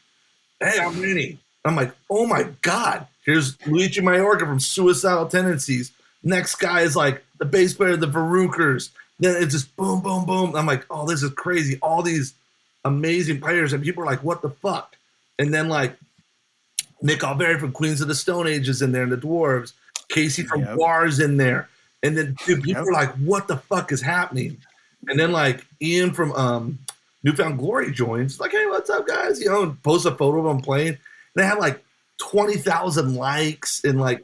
Hey, I'm Rainey. I'm like, oh, my God. Here's Luigi Mayorga from Suicidal Tendencies. Next guy is like the bass player of the Verukers. Then it's just boom, boom, boom. I'm like, oh, this is crazy. All these amazing players. And people are like, what the fuck? And then like Nick Alveri from Queens of the Stone Age is in there and the Dwarves. Casey from Guar's in there. And then dude, people are like, what the fuck is happening? And then like Ian from Newfound Glory joins. Like, hey, what's up, guys? And posts a photo of him playing. And they have like 20,000 likes and like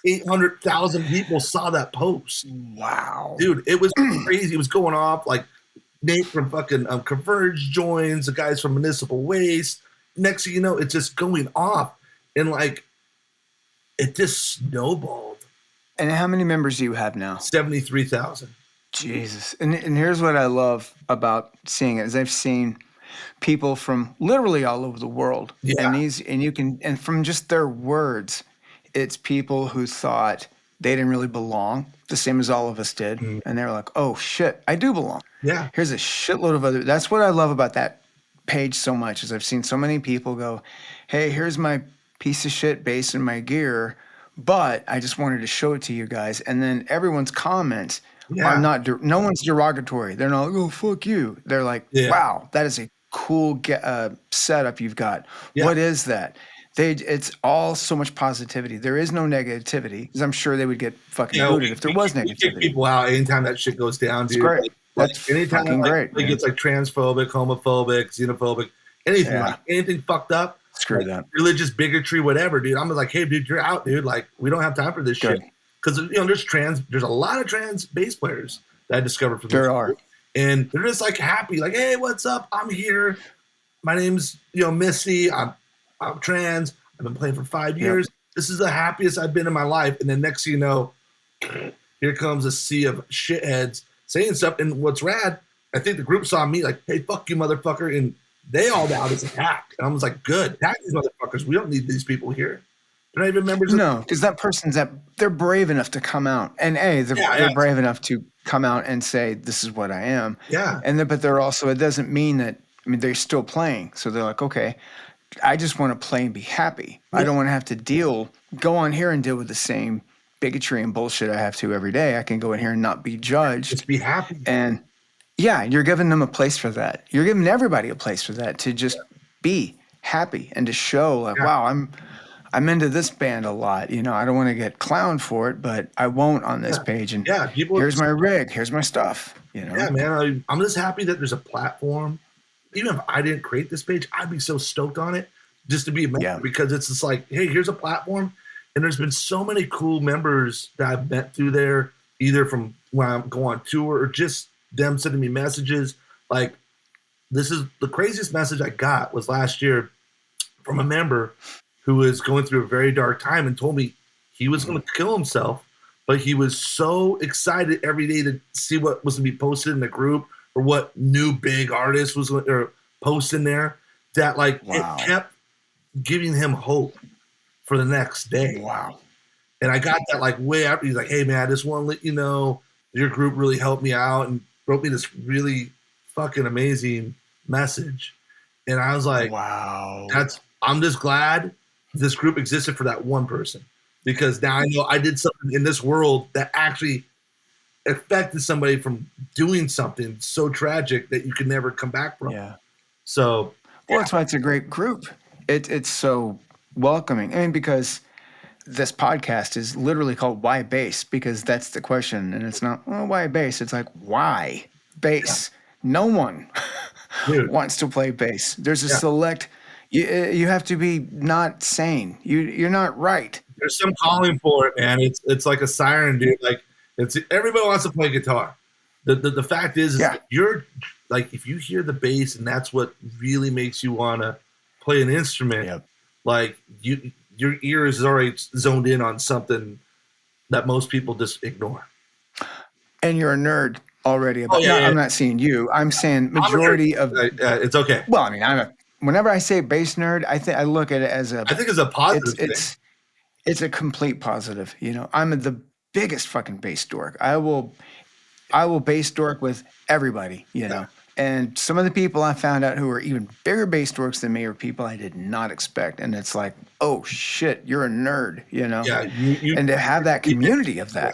800,000 people saw that post. Wow. Dude, it was crazy. It was going off. Like Nate from fucking Converge joins, the guys from Municipal Waste. Next thing you know, it's just going off. And like, it just snowballed. And how many members do you have now? 73,000. Jesus. And here's what I love about seeing it is I've seen people from literally all over the world. Yeah. And from just their words, it's people who thought they didn't really belong, the same as all of us did. Mm. And they're like, oh shit, I do belong. Yeah. Here's a shitload of other. That's what I love about that page so much is I've seen so many people go, hey, here's my piece of shit bass and my gear, but I just wanted to show it to you guys. And then everyone's comments are not, no one's derogatory. They're not like, oh, fuck you. They're like, wow, that is a cool setup you've got. Yeah. What is that? It's all so much positivity. There is no negativity because I'm sure they would get fucking booted if there was negativity. We kick people out anytime that shit goes down, dude. It's great. That's anytime fucking great. It gets like transphobic, homophobic, xenophobic, anything, like anything fucked up. Screw like, that. Religious bigotry, whatever, dude. I'm like, hey, dude, you're out, dude. Like, we don't have time for this shit. Because there's a lot of trans bass players that I discovered from this. There are. And they're just like happy, like, hey, what's up? I'm here. My name's Missy. I'm trans. I've been playing for 5 years. This is the happiest I've been in my life. And then next thing you know, here comes a sea of shitheads saying stuff. And what's rad, I think the group saw me like, hey, fuck you, motherfucker. And they all out as attacked. And I was like, good. Attack these motherfuckers. We don't need these people here. They're not even members. No, because that person's they're brave enough to come out. And they're brave enough to come out and say, this is what I am. Yeah. But they're also, it doesn't mean that, they're still playing. So they're like, okay, I just want to play and be happy. Yeah. I don't want to have to go on here and deal with the same bigotry and bullshit I have to every day. I can go in here and not be judged. Just be happy. And you're giving them a place for that. You're giving everybody a place for that to just be happy and to show like, wow, I'm into this band a lot. I don't want to get clowned for it, but I won't on this page. And here's my rig, here's my stuff. Yeah, man. I'm just happy that there's a platform. Even if I didn't create this page, I'd be so stoked on it just to be a member because it's just like, hey, here's a platform. And there's been so many cool members that I've met through there, either from when I go on tour or just them sending me messages. Like, this is the craziest message I got was last year from a member who was going through a very dark time and told me he was going to kill himself, but he was so excited every day to see what was going to be posted in the group or what new big artist was posting there that it kept giving him hope for the next day. Wow. And I got that way after. He's like, hey man, I just want to let you know your group really helped me out and wrote me this really fucking amazing message. And I was like, wow, I'm just glad this group existed for that one person because now I know I did something in this world that actually affected somebody from doing something so tragic that you could never come back from. Yeah. So, that's why it's a great group. It's so welcoming. Because this podcast is literally called Why Bass? Because that's the question. And it's not, why bass? It's like, why bass? Yeah. No one wants to play bass. There's a select, you have to be not sane. You're not right. There's some calling for it, man. It's like a siren, dude. Like, everybody wants to play guitar. The fact is you're like, if you hear the bass and that's what really makes you want to play an instrument, like your ear is already zoned in on something that most people just ignore. And you're a nerd already. I'm not saying you. I'm saying majority of. It's okay. Well, whenever I say bass nerd, I look at it as I think it's a positive. It's a complete positive. I'm the biggest fucking bass dork. I will bass dork with everybody, know. And some of the people I found out who are even bigger bass dorks than me are people I did not expect. And it's like, oh shit, you're a nerd, Yeah. And to have that community of that.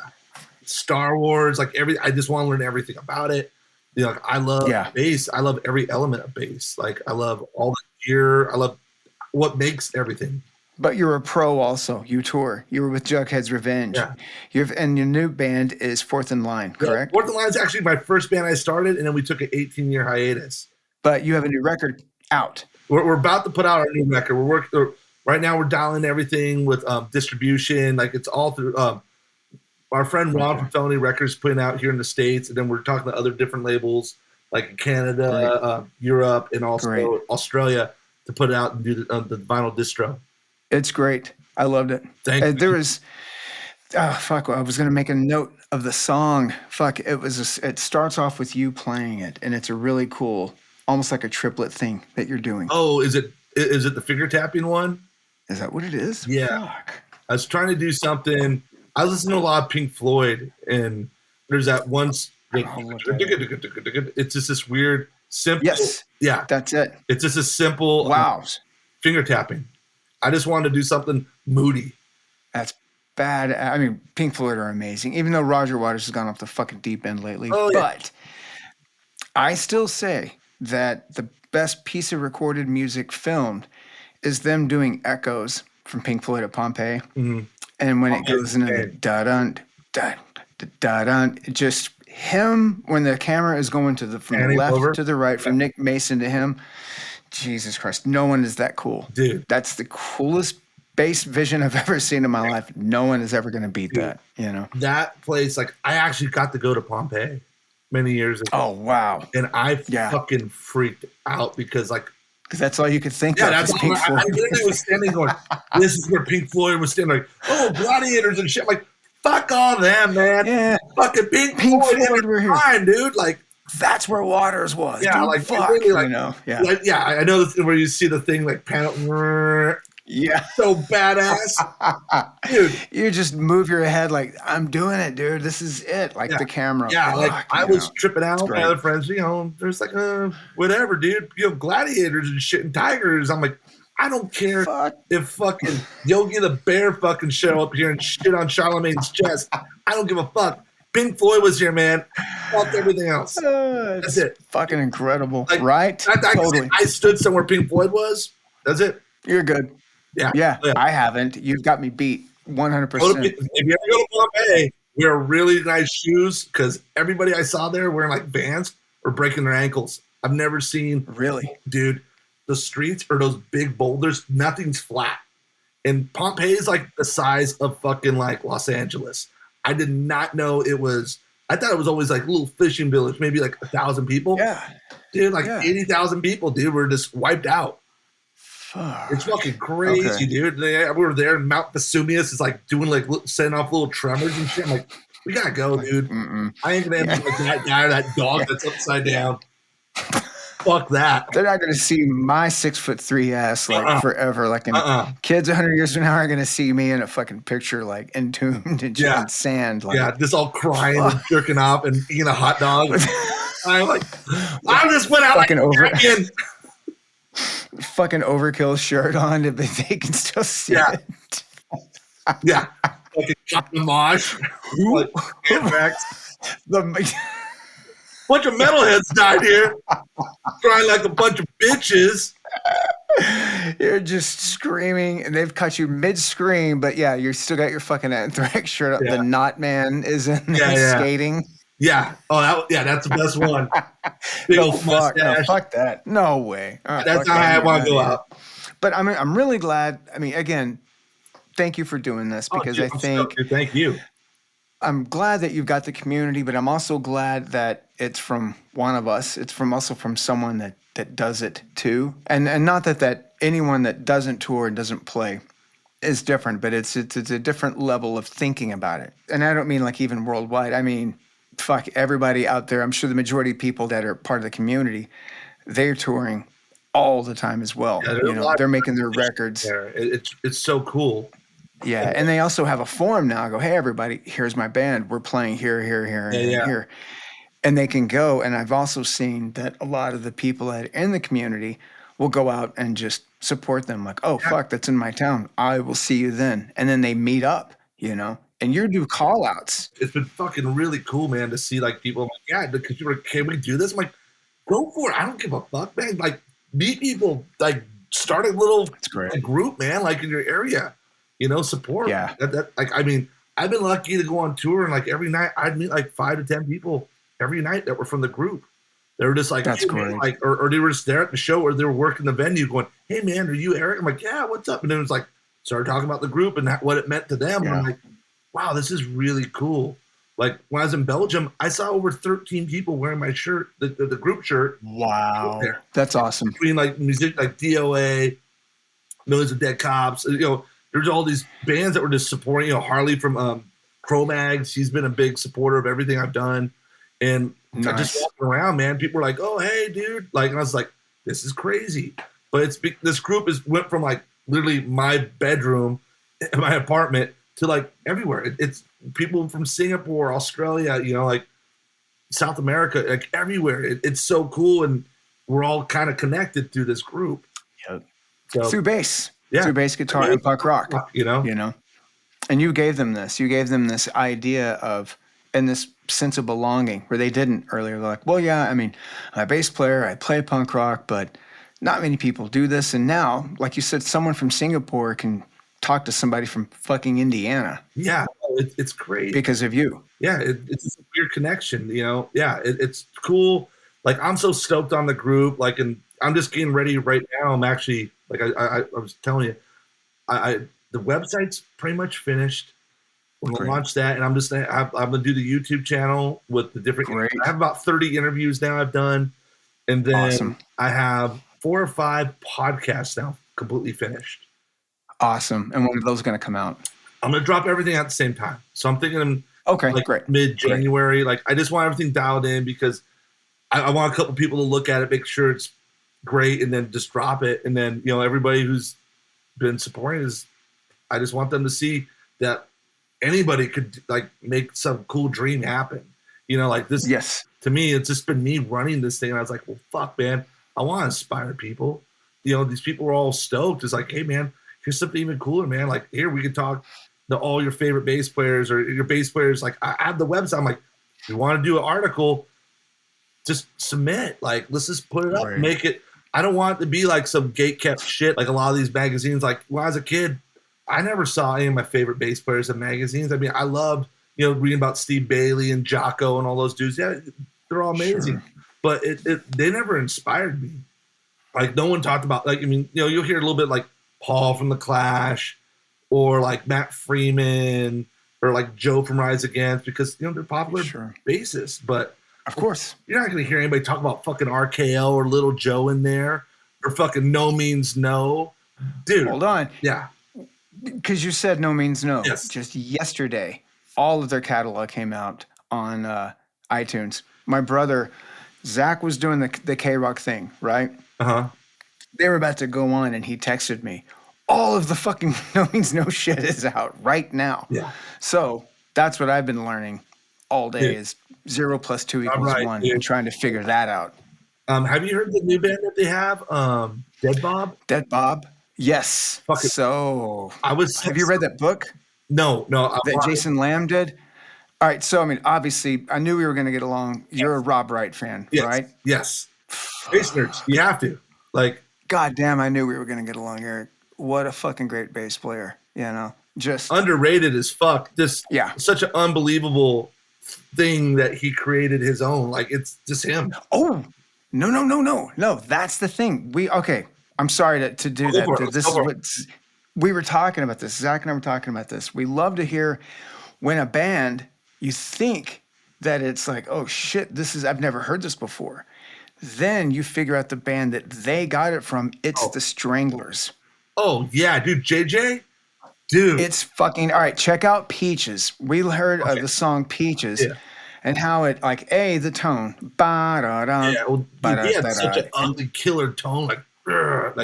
Star Wars, I just want to learn everything about it. I love bass. I love every element of bass. I love all the gear. I love what makes everything. But you're a pro also. You tour. You were with Jugheads Revenge. Yeah. And your new band is Fourth in Line, correct? Fourth in Line is actually my first band I started, and then we took an 18-year hiatus. But you have a new record out. We're about to put out our new record. We're working right now. We're dialing everything with distribution. It's all through our friend Ron from Felony Records putting out here in the States, and then we're talking to other different labels like Canada, Europe, and also Australia to put it out and do the vinyl distro. It's great. I loved it. Thank you. Oh fuck! I was gonna make a note of the song. Fuck! It starts off with you playing it, and it's a really cool, almost like a triplet thing that you're doing. Oh, is it the finger tapping one? Is that what it is? Yeah. Fuck. I was trying to do something. I was listening to a lot of Pink Floyd, and there's that one. It's just this weird, simple. Yes. Yeah. That's it. It's just a simple Wow. finger tapping. I just wanted to do something moody. That's bad. I mean, Pink Floyd are amazing, even though Roger Waters has gone off the fucking deep end lately. Oh, yeah. But I still say that the best piece of recorded music filmed is them doing echoes from Pink Floyd at Pompeii. Mm-hmm. And when it goes into the da-dun, da-dun, just him, when the camera is going to from the left to the right, from Nick Mason to him, Jesus Christ, no one is that cool. Dude. That's the coolest bass vision I've ever seen in my life. No one is ever going to beat that, you know? That place, like, I actually got to go to Pompeii many years ago. Oh, wow. And I fucking freaked out because, like, because that's all you could think of. Yeah, that's all. I literally was standing going, this is where Pink Floyd was standing, like, oh, gladiators and shit. I'm like, fuck all them, man. Yeah. Fucking Pink Floyd were here. Fine, dude. Like, that's where Waters was. Yeah, dude, like, fuck, really, like, you know? Yeah. Like, yeah, I know this where you see the thing, like, panel. Yeah. So badass. Dude. You just move your head like, I'm doing it, dude. This is it. Like the camera. Yeah, fuck, like I was tripping out. My other friends, you know, there's like, whatever, dude. You have gladiators and shit and tigers. I'm like, I don't care if fucking Yogi the Bear fucking show up here and shit on Charlemagne's chest. I don't give a fuck. Pink Floyd was here, man. Fuck everything else. That's it. Fucking incredible. Like, right? Totally. I stood somewhere Pink Floyd was. That's it. You're good. Yeah. I haven't. You've got me beat 100%. If you ever go to Pompeii, wear really nice shoes because everybody I saw there wearing like Vans or breaking their ankles. I've never seen. Really? Dude, the streets are those big boulders. Nothing's flat. And Pompeii is like the size of fucking like Los Angeles. I did not know it was. I thought it was always like a little fishing village, maybe like 1,000 people. Yeah. Dude, like 80,000 people, dude, were just wiped out. It's fucking crazy, dude. We were there, and Mount Vesuvius is like doing like sending off little tremors and shit. I'm like, we gotta go, dude. I ain't gonna end up like that guy or that dog that's upside down. Fuck that. They're not gonna see my 6'3" ass like forever. Like kids 100 years from now are gonna see me in a fucking picture like entombed in sand. Like, just all crying and jerking off and eating a hot dog. I'm like, I just went out fucking like fucking overkill shirt on, but they can still see it. Yeah. Fucking Captain Mosh. Like, bunch of metalheads died here. Crying like a bunch of bitches. You're just screaming, and they've cut you mid-scream, but yeah, you still got your fucking Anthrax shirt up. The Knot Man is in there skating. Yeah. Oh, that's the best one. No, fuck that. No way. That's how I want to go out. But I mean, I'm really glad. I mean, again, thank you for doing this because I think. Thank you. I'm glad that you've got the community, but I'm also glad that it's from one of us. It's also from someone that does it too, and not that anyone that doesn't tour and doesn't play is different, but it's a different level of thinking about it. And I don't mean like even worldwide. I mean, fuck everybody out there. I'm sure the majority of people that are part of the community, they're touring all the time as well. Yeah, you know, they're making their records. It's so cool. Yeah, and they also have a forum now. I go, hey, everybody, here's my band. We're playing here, and here. And they can go. And I've also seen that a lot of the people that are in the community will go out and just support them. Like, oh, fuck, that's in my town. I will see you then. And then they meet up, you know. And you do call outs. It's been fucking really cool, man, to see like people. I'm like, yeah, because you were, can we do this? I'm like, go for it. I don't give a fuck, man. Like, meet people. Like, start a little group, man. Like in your area, you know, support. Yeah. Like, I mean, I've been lucky to go on tour, and like every night I'd meet like 5 to 10 people every night that were from the group. They were just like, that's hey, great. Man, like, or they were just there at the show, or they were working the venue, going, hey, man, are you Eric? I'm like, yeah, what's up? And then it was like, started talking about the group and what it meant to them. And I'm like, wow, this is really cool. Like when I was in Belgium, I saw over 13 people wearing my shirt, the group shirt. Wow, that's awesome. Between like music, like DOA, Millions of Dead Cops, you know, there's all these bands that were just supporting. You know, Harley from Cro-Mags, he's been a big supporter of everything I've done. And just walking around, man, people were like, "Oh, hey, dude!" Like, and I was like, "This is crazy." But this group went from like literally my bedroom, in my apartment, to like everywhere. It's people from Singapore, Australia, like South America, like everywhere. It's so cool, and we're all kind of connected through this group. Yep. So, through bass, yeah, through bass guitar and punk rock. And you gave them this idea of, and this sense of belonging where they didn't earlier. They're like, well, yeah, I mean, I'm a bass player, I play punk rock, but not many people do this. And now, like you said, someone from Singapore can talk to somebody from fucking Indiana. Yeah, it's crazy. Because of you. Yeah, it's a weird connection, Yeah, it's cool. Like, I'm so stoked on the group. Like, and I'm just getting ready right now. I'm actually, like I was telling you, the website's pretty much finished. We're going to launch that, and I'm going to do the YouTube channel with the different. I have about 30 interviews now I've done, and then I have 4 or 5 podcasts now completely finished. Awesome. And when are those going to come out? I'm going to drop everything at the same time. So I'm thinking great. Mid-January. Like, I just want everything dialed in because I want a couple people to look at it, make sure it's great, and then just drop it. And then, everybody who's been supporting I just want them to see that anybody could like make some cool dream happen. Like this. Yes. To me, it's just been me running this thing. And I was like, well, fuck, man. I want to inspire people. These people were all stoked. It's like, hey, man, here's something even cooler, man. Like, here we can talk to all your favorite bass players or your bass players. Like, I have the website. I'm like, if you want to do an article, just submit. Like, let's just put it up, make it. I don't want it to be like some gate-kept shit like a lot of these magazines. Like, when I was a kid, I never saw any of my favorite bass players in magazines. I mean, I loved, reading about Steve Bailey and Jocko and all those dudes. Yeah, they're all amazing. Sure. But they never inspired me. Like, no one talked about, like, I mean, you'll hear a little bit like Paul from The Clash or like Matt Freeman or like Joe from Rise Against because, they're popular bassists. But of course, you're not going to hear anybody talk about fucking RKO or Little Joe in there or fucking No Means No. Dude. Hold on. Yeah. Because you said No Means No. Yes. Just yesterday, all of their catalog came out on iTunes. My brother, Zach, was doing the K-Rock thing, right? Uh-huh. They were about to go on, and he texted me, all of the fucking No Means No shit is out right now. Yeah. So that's what I've been learning all day is 0 + 2 = 1 and trying to figure that out. Have you heard the new band that they have, Dead Bob? Dead Bob? Yes. So have you read that book? No. That Jason Lamb did? All right. So, I mean, obviously, I knew we were going to get along. You're a Rob Wright fan, right? Yes. Bass nerds. You have to. Like, God damn, I knew we were going to get along, Eric. What a fucking great bass player. Just underrated as fuck. Just such an unbelievable thing that he created his own. Like, it's just him. Oh, no. That's the thing. I'm sorry to do that. This is what we were talking about this. Zach and I were talking about this. We love to hear when a band, you think that it's like, oh shit, I've never heard this before. Then you figure out the band that they got it from. It's the Stranglers. Oh yeah, dude, JJ? Dude. It's fucking, all right, check out Peaches. We heard the song Peaches. Yeah. And how it, like, the tone. He had such an ugly killer tone, like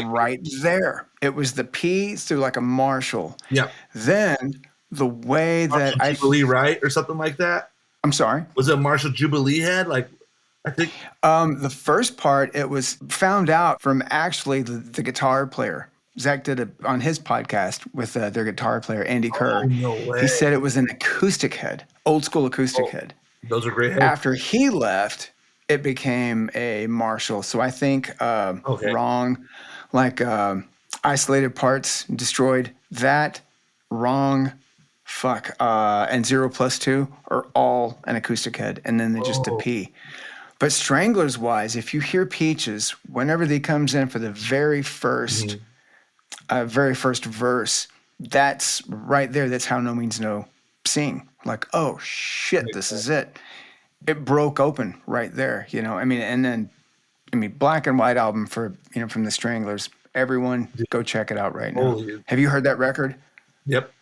right there. It was the P through like a Marshall. Yeah. Then the way that Marshall Jubilee, right? Or something like that? I'm sorry? Was it a Marshall Jubilee head? Like, I think. The first part, it was found out from actually the guitar player. Zach did it on his podcast with their guitar player, Andy Kerr. Oh, no way. He said it was an acoustic head, old school acoustic head. Those are great heads. After he left, it became a Marshall. So I think wrong, like isolated parts, destroyed that, wrong, and 0 + 2 are all an acoustic head, and then they're just a P. But Stranglers wise, if you hear Peaches, whenever they comes in for the very first verse, that's right there. That's how No Means No sing. Like, oh shit, this is it. It broke open right there, I mean, and then, Black and White album for, from the Stranglers. Everyone go check it out right now. Have you heard that record? Yep.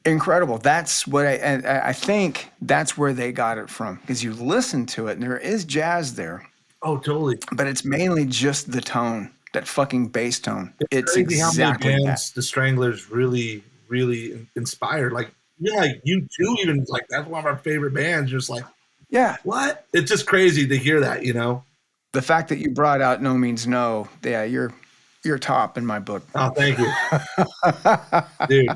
Incredible. That's what I think that's where they got it from, because you listen to it and there is jazz there, Oh, totally. but it's mainly just the tone, that fucking bass tone. It's It's crazy how many exactly that. bands the Stranglers really, really inspired. Like, yeah, like you too, even like that's one of our favorite bands. Just like, Yeah. what? It's just crazy to hear that, you know? The fact that you brought out No Means No, yeah, you're top in my book. Oh, thank you, dude.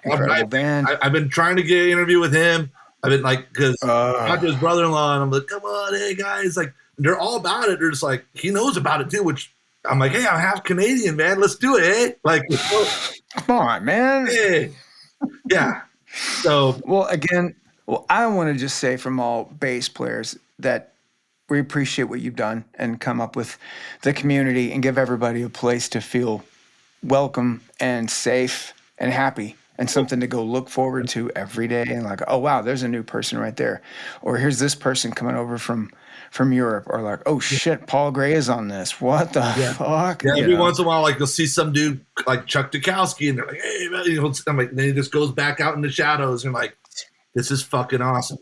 Incredible band. I've been trying to get an interview with him. I've been like, because I talked to his brother-in-law, and I'm like, come on, hey guys, like they're all about it. They're just like, he knows about it too, which I'm like, hey, I'm half Canadian, man. Let's do it, eh? Like, come on, man. Hey, yeah. So, well, I want to just say from all bass players that we appreciate what you've done and come up with the community and give everybody a place to feel welcome and safe and happy and something to go look forward to every day. And like, oh, wow, there's a new person right there. Or here's this person coming over from Europe. Or like, oh, shit, Paul Gray is on this. What the fuck? Yeah, every once in a while, like you'll see some dude like Chuck Dukowski and they're like, hey, man, you know, I'm like, then he just goes back out in the shadows and like, this is fucking awesome.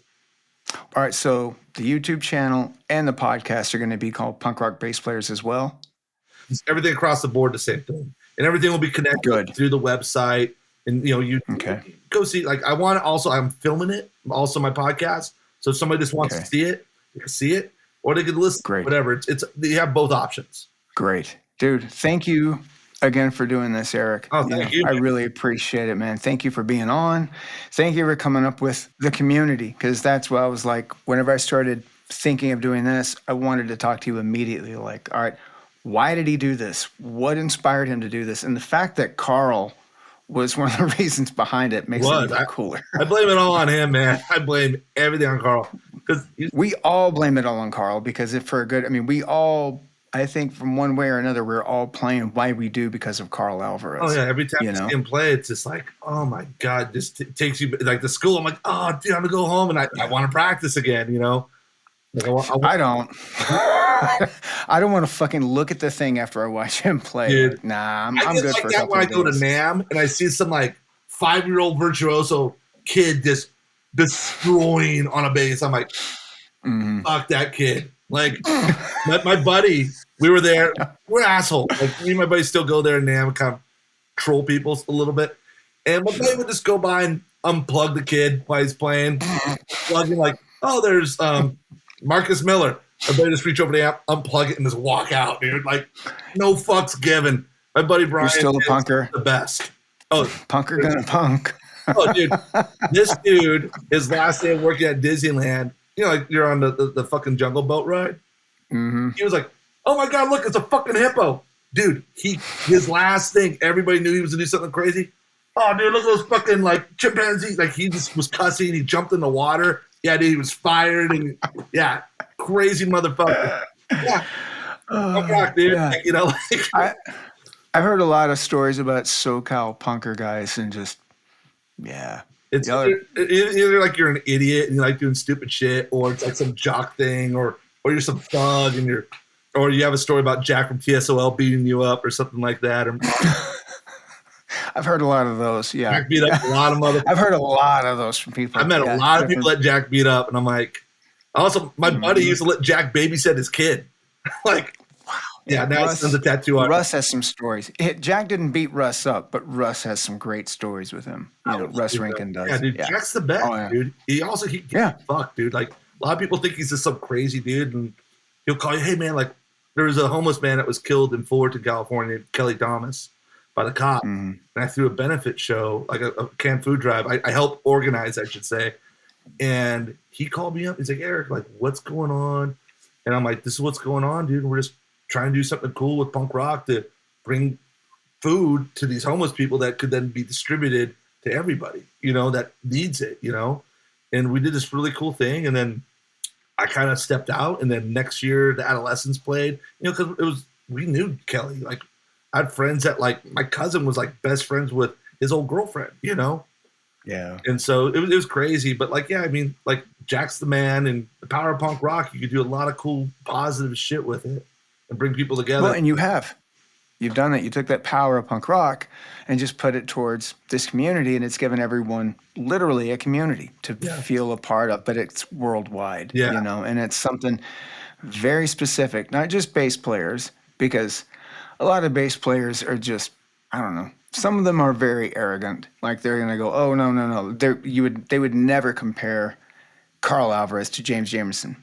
All right, so the YouTube channel and the podcast are going to be called Punk Rock Bass Players as well. It's everything across the board, the same thing, and everything will be connected through the website. And you know, you go see. Like, I want to also. I'm filming it, also my podcast. So if somebody just wants to see it, they can see it, or they can listen. Great. Whatever. It's you have both options. Great, dude. Thank you again for doing this, Eric. Oh, thank you. I really appreciate it, man. Thank you for being on. Thank you for coming up with the community, because that's what I was like, whenever I started thinking of doing this, I wanted to talk to you immediately. Like, all right, why did he do this? What inspired him to do this? And the fact that Carl was one of the reasons behind it makes it even cooler. I blame it all on him, man. I blame everything on Carl. We all blame it all on Carl, because I think from one way or another, we're all playing Why We Do because of Carl Alvarez. Oh, yeah. Every time you see him play, it's just like, oh, my God. This takes you, like, the school. I'm like, oh, dude, I'm going to go home, and I want to practice again, you know? Like, I don't. I don't want to fucking look at the thing after I watch him play. Dude, like, nah, I'm good like for that when I go to NAMM, and I see some, like, 5-year-old virtuoso kid just destroying on a bass. I'm like, fuck that kid. Like, my buddy, we were there. We're assholes. Like, me and my buddy still go there and NAMM, kind of troll people a little bit. And my buddy would just go by and unplug the kid while he's playing. Plugging like, oh, there's Marcus Miller. My buddy just reach over the amp, unplug it, and just walk out, dude. Like, no fucks given. My buddy Brian You're still a punker. The best. Oh, punker gonna punk. Oh, dude. This dude, his last day of working at Disneyland, you know, like you're on the fucking jungle boat ride. Mm-hmm. He was like, oh my God, look, it's a fucking hippo. Dude, his last thing, everybody knew he was going to do something crazy. Oh, dude, look at those fucking, like, chimpanzees. Like, he just was cussing. He jumped in the water. Yeah, dude, he was fired. And, yeah, crazy motherfucker. Yeah. Dude. Yeah. Like, you know, like. I've heard a lot of stories about SoCal punker guys and just, yeah. It's either like you're an idiot and you like doing stupid shit, or it's like some jock thing, or you're some thug and or you have a story about Jack from TSOL beating you up or something like that. Or I've heard a lot of those. Yeah, Jack beat up a lot of motherfuckers. I've heard a lot of those from people. I've met a lot of people let Jack beat up, and I'm like, also my buddy used to let Jack babysit his kid. Like, wow. Yeah, now it's a tattoo on. Russ has some stories. Jack didn't beat Russ up, but Russ has some great stories with him. You know, Russ Rankin does. Yeah, dude, Jack's the best, dude. He also fuck, dude. Like, a lot of people think he's just some crazy dude, and he'll call you, hey man, like there was a homeless man that was killed in Fullerton, California, Kelly Thomas, by the cop, and I threw a benefit show, like a canned food drive. I helped organize, I should say, and he called me up. He's like, Eric, like, what's going on? And I'm like, this is what's going on, dude. We're just trying to do something cool with punk rock to bring food to these homeless people that could then be distributed to everybody, you know, that needs it, you know. And we did this really cool thing, and then I kind of stepped out, and then next year the Adolescents played, you know, because we knew Kelly. Like, I had friends that, like, my cousin was like best friends with his old girlfriend, you know. Yeah. And so it was crazy, but like, yeah, I mean, like, Jack's the man, and the power of punk rock, you could do a lot of cool positive shit with it and bring people together. Well, and you have You've done it. You took that power of punk rock and just put it towards this community, and it's given everyone literally a community to feel a part of, but it's worldwide, you know, and it's something very specific, not just bass players, because a lot of bass players are just, I don't know, some of them are very arrogant. Like they're going to go, oh, no. They would never compare Carl Alvarez to James Jamerson.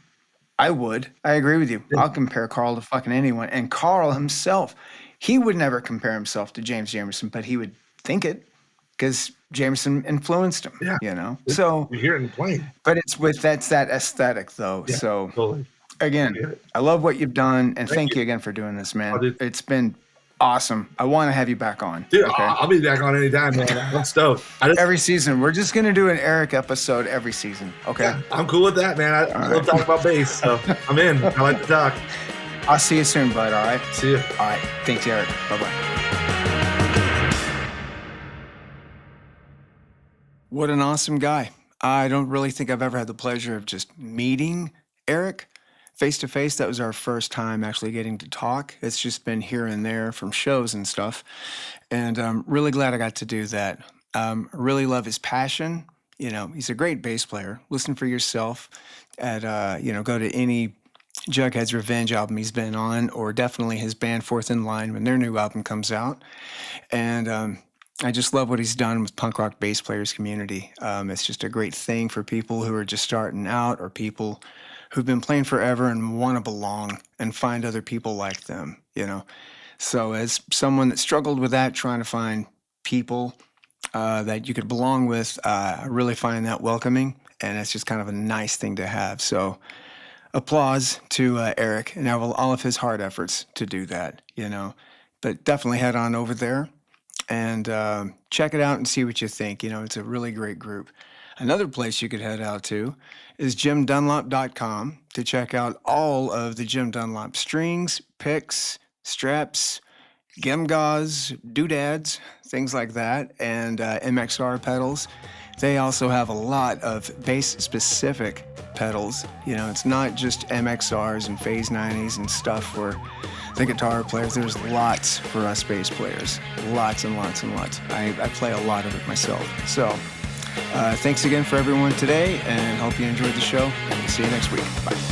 I would. I agree with you. I'll compare Carl to fucking anyone. And Carl himself, he would never compare himself to James Jamerson, but he would think it because Jamerson influenced him, you know? So you hear it in playing. But that's that aesthetic, though. Yeah, so, totally. Again, I love what you've done, and thank you again for doing this, man. It's been awesome. I want to have you back on. Dude, okay? I'll be back on anytime, man. I'm stoked. Every season. We're just going to do an Eric episode every season, okay? Yeah, I'm cool with that, man. I love talking about bass, so I'm in. I like to talk. I'll see you soon, bud, all right? See you. All right. Thanks, Eric. Bye-bye. What an awesome guy. I don't really think I've ever had the pleasure of just meeting Eric face-to-face. That was our first time actually getting to talk. It's just been here and there from shows and stuff. And I'm really glad I got to do that. Really love his passion. You know, he's a great bass player. Listen for yourself at, go to any Jugheads Revenge album he's been on, or definitely his band Fourth in Line when their new album comes out. And I just love what he's done with punk rock bass players community. It's just a great thing for people who are just starting out, or people who've been playing forever and want to belong and find other people like them, you know. So as someone that struggled with that, trying to find people that you could belong with, I really find that welcoming, and it's just kind of a nice thing to have. So applause to Eric and all of his hard efforts to do that, you know. But definitely head on over there and check it out and see what you think. You know, it's a really great group. Another place you could head out to is jimdunlop.com to check out all of the Jim Dunlop strings, picks, straps, gemgauze, doodads, things like that, and MXR pedals. They also have a lot of bass-specific pedals. You know, it's not just MXRs and Phase 90s and stuff for the guitar players. There's lots for us bass players. Lots and lots and lots. I play a lot of it myself. So thanks again for everyone today, and hope you enjoyed the show, and see you next week. Bye.